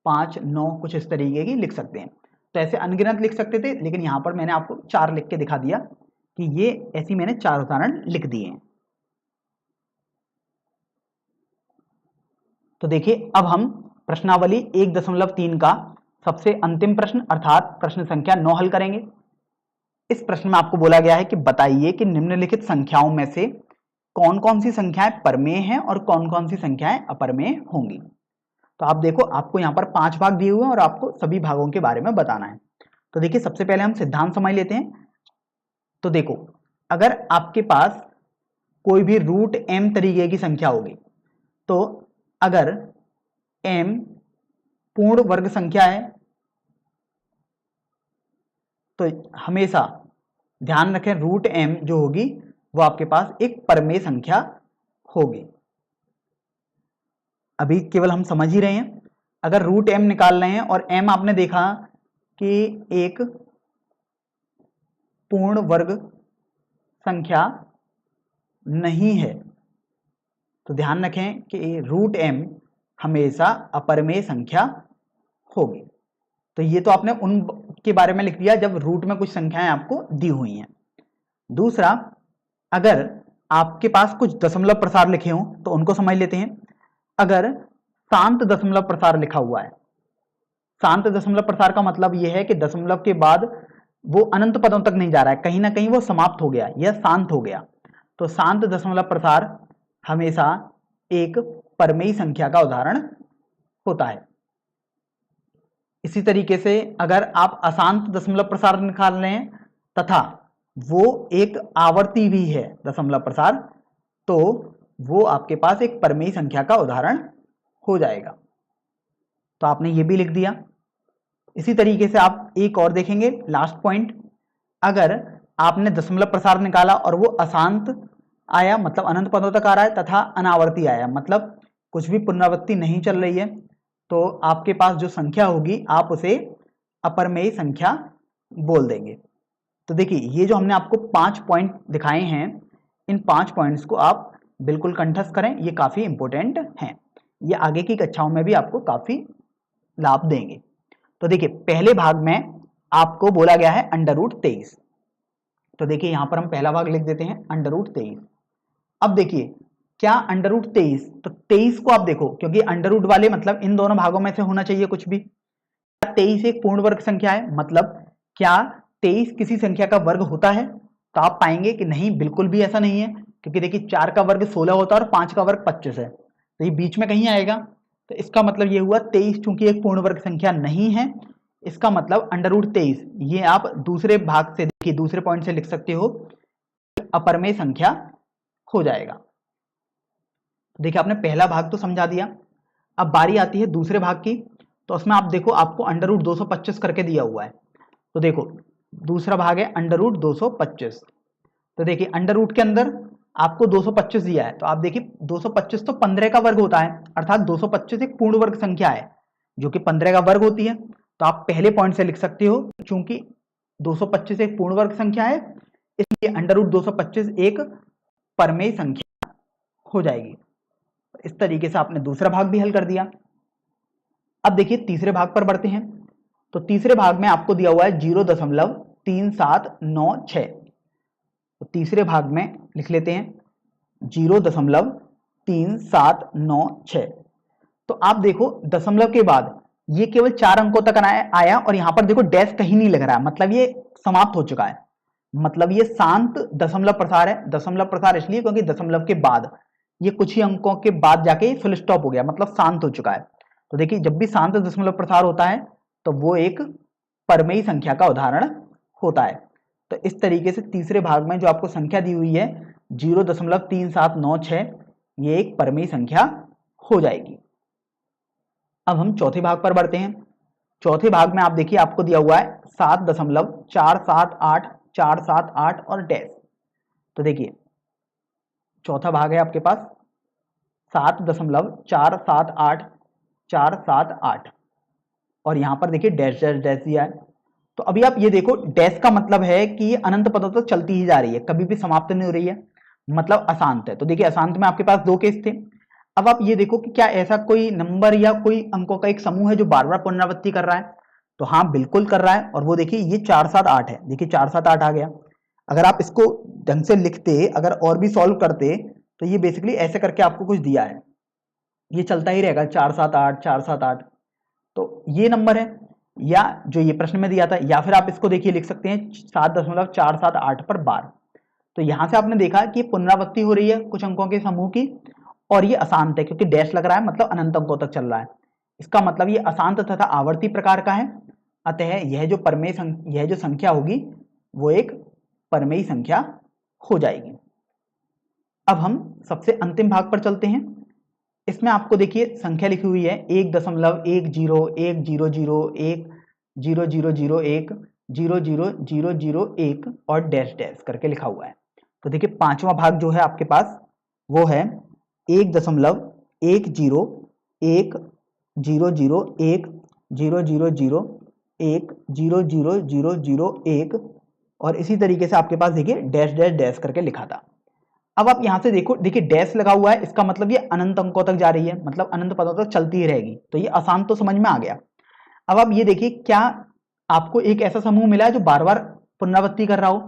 [SPEAKER 1] 5 9 कुछ इस तरीके की लिख सकते हैं। तो ऐसे अनगिनत लिख सकते थे, लेकिन यहाँ पर मैंने आपको 4 लिख के दिखा दिया कि ये ऐसी मैंने 4 उदाहरण लिख दिए हैं। तो देखिए अब हम प्रश्नावली 1.3 का सबसे अंतिम प्रश्न अर्थात प्रश्न संख्या 9 हल करेंगे। इस प्रश्न में आपको बोला गया है कि बताइए कि निम्नलिखित संख्याओं में से कौन कौन सी संख्याएं परमेय हैं और कौन कौन सी संख्याएं अपरमेय होंगी। तो आप देखो आपको यहाँ पर 5 भाग दिए हुए हैं और आपको सभी भागों के बारे में बताना है। तो देखिए सबसे पहले हम सिद्धांत समझ लेते हैं। तो देखो अगर आपके पास कोई भी रूट m तरीके की संख्या होगी, तो अगर m पूर्ण वर्ग संख्या है तो हमेशा ध्यान रखें रूट m जो होगी वो आपके पास एक परमेय संख्या होगी। अभी केवल हम समझ ही रहे हैं। अगर रूट m निकाल रहे हैं और m आपने देखा कि एक पूर्ण वर्ग संख्या नहीं है, तो ध्यान रखें कि रूट m हमेशा अपरमेय संख्या होगी। तो ये तो आपने उन के बारे में लिख दिया जब रूट में कुछ संख्याएं आपको दी हुई हैं। दूसरा, अगर आपके पास कुछ दशमलव प्रसार लिखे हों तो उनको समझ लेते हैं। अगर शांत दशमलव प्रसार लिखा हुआ है, शांत दशमलव प्रसार का मतलब यह है कि दशमलव के बाद वो अनंत पदों तक नहीं जा रहा है, कहीं ना कहीं वो समाप्त हो गया या शांत हो गया, तो शांत दशमलव प्रसार हमेशा एक परमेय संख्या का उदाहरण होता है। इसी तरीके से अगर आप अशांत दशमलव प्रसार निकाल रहे हैं तथा वो एक आवर्ती भी है दशमलव प्रसार, तो वो आपके पास एक परमेय संख्या का उदाहरण हो जाएगा। तो आपने ये भी लिख दिया। इसी तरीके से आप एक और देखेंगे लास्ट पॉइंट, अगर आपने दशमलव प्रसार निकाला और वो अशांत आया मतलब अनंत पदों तक आ रहा है तथा अनावर्ती आया मतलब कुछ भी पुनरावृत्ति नहीं चल रही है, तो आपके पास जो संख्या होगी आप उसे अपरमेय संख्या बोल देंगे। तो देखिए ये जो हमने आपको 5 पॉइंट दिखाए हैं, इन 5 पॉइंट्स को आप बिल्कुल कंठस्थ करें, ये काफी इंपॉर्टेंट हैं, ये आगे की कक्षाओं में भी आपको काफी लाभ देंगे। तो देखिए पहले भाग में आपको बोला गया है √23। तो देखिए यहां पर हम पहला भाग लिख देते हैं √23। अब देखिए क्या √23, तो 23 को आप देखो क्योंकि अंडर वाले मतलब इन दोनों भागों में से होना चाहिए कुछ भी। 23 एक पूर्ण वर्ग संख्या है, मतलब क्या 23 किसी संख्या का वर्ग होता है? तो आप पाएंगे कि नहीं, बिल्कुल भी ऐसा नहीं है, क्योंकि देखिए 4 का वर्ग 16 होता है और 5 का वर्ग 25 है, तो ये बीच में कहीं आएगा। तो इसका मतलब ये हुआ 23 चूंकि एक पूर्ण वर्ग संख्या नहीं है, इसका मतलब √23 ये आप दूसरे भाग से देखिए दूसरे पॉइंट से लिख सकते हो, अपरमेय संख्या हो जाएगा। देखिए आपने पहला भाग तो समझा दिया, अब बारी आती है दूसरे भाग की। तो उसमें आप देखो आपको √225 करके दिया हुआ है। तो देखो दूसरा भाग है √225। तो देखिए अंडर रूट के अंदर आपको 225 दिया है, तो आप देखिए 225 तो 15 का वर्ग होता है, अर्थात 225 एक पूर्ण वर्ग संख्या है जो कि 15 का वर्ग होती है। तो आप पहले पॉइंट से लिख सकते हो चूंकि 225 एक पूर्ण वर्ग संख्या है, इसलिए √225 एक परमेय संख्या हो जाएगी। इस तरीके से आपने दूसरा भाग भी हल कर दिया। अब देखिए तीसरे भाग पर बढ़ते हैं। तो तीसरे भाग में आपको दिया हुआ है 0.3796। तो तीसरे भाग में लिख लेते हैं 0.3796। तो आप देखो दशमलव के बाद ये केवल 4 अंकों तक आया और यहां पर देखो डैश कहीं नहीं लग रहा है, मतलब ये समाप्त हो चुका है, मतलब ये शांत दशमलव प्रसार है। दशमलव प्रसार इसलिए क्योंकि दशमलव के बाद ये कुछ ही अंकों के बाद जाके फुल स्टॉप हो गया, मतलब शांत हो चुका है। तो देखिए जब भी शांत दशमलव प्रसार होता है तो वो एक परमेय संख्या का उदाहरण होता है। तो इस तरीके से तीसरे भाग में जो आपको संख्या दी हुई है 0.3796, ये एक परमेय संख्या हो जाएगी। अब हम चौथे भाग पर बढ़ते हैं। चौथे भाग में आप देखिए आपको दिया हुआ है 7.478 और डैश। तो देखिए चौथा भाग है आपके पास 7.478। और यहाँ पर देखिए डैश डैश डैश दिया है। तो अभी आप ये देखो, डैश का मतलब है कि ये अनंत पदों तक चलती ही जा रही है, कभी भी समाप्त नहीं हो रही है, मतलब अशांत है। तो देखिए अशांत में आपके पास दो केस थे। अब आप ये देखो कि क्या ऐसा कोई नंबर या कोई अंकों का एक समूह है जो बार बार पुनरावृत्ति कर रहा है? तो हाँ, बिल्कुल कर रहा है। और वो देखिए ये 4 7 8 है, देखिए 4 7 8 आ गया। अगर आप इसको ढंग से लिखते, अगर और भी सॉल्व करते, तो ये बेसिकली ऐसे करके आपको कुछ दिया है, ये चलता ही रहेगा 4 7 8 4 7 8। तो ये नंबर है, या जो ये प्रश्न में दिया था, या फिर आप इसको देखिए लिख सकते हैं 7.478 पर बार। तो यहां से आपने देखा कि पुनरावृत्ति हो रही है कुछ अंकों के समूह की, और ये अशांत है क्योंकि डैश लग रहा है, मतलब अनंत अंकों तक चल रहा है। इसका मतलब ये अशांत तथा आवर्ती प्रकार का है। अतः यह जो संख्या होगी वो एक परमेय संख्या हो जाएगी। अब हम सबसे अंतिम भाग पर चलते हैं। इसमें आपको देखिए संख्या लिखी हुई है 1.10101000010001 और डैश डैश करके लिखा हुआ है। तो देखिए पांचवा भाग जो है आपके पास वो है 1.101010010001 और इसी तरीके से आपके पास देखिए डैश डैश डैश करके लिखा था। अब आप यहां से देखो, देखिए डैश लगा हुआ है, इसका मतलब ये अनंत अंकों तक जा रही है, मतलब अनंत पदों तक चलती ही रहेगी। तो ये आसान तो समझ में आ गया। अब आप ये देखिए, क्या आपको एक ऐसा समूह मिला है जो बार बार पुनरावृत्ति कर रहा हो?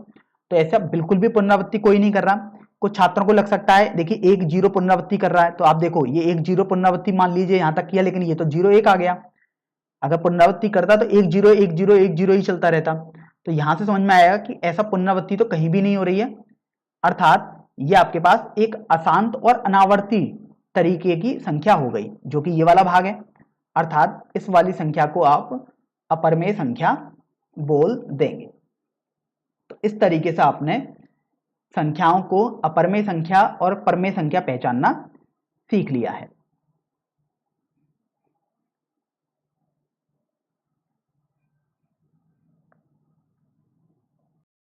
[SPEAKER 1] तो ऐसा बिल्कुल भी पुनरावृत्ति कोई नहीं कर रहा। कुछ छात्रों को लग सकता है देखिए 1 0 पुनरावृत्ति कर रहा है, तो आप देखो ये 1 0 पुनरावृत्ति मान लीजिए यहां तक किया, लेकिन ये तो 0 1 आ गया। अगर पुनरावृत्ति करता तो 1 0 1 0 1 0 ही चलता रहता। तो यहां से समझ में आएगा कि ऐसा पुनरावृत्ति तो कहीं भी नहीं हो रही है, अर्थात ये आपके पास एक अशांत और अनावर्ती तरीके की संख्या हो गई, जो कि ये वाला भाग है। अर्थात इस वाली संख्या को आप अपरमेय संख्या बोल देंगे। तो इस तरीके से आपने संख्याओं को अपरमेय संख्या और परमेय संख्या पहचानना सीख लिया है।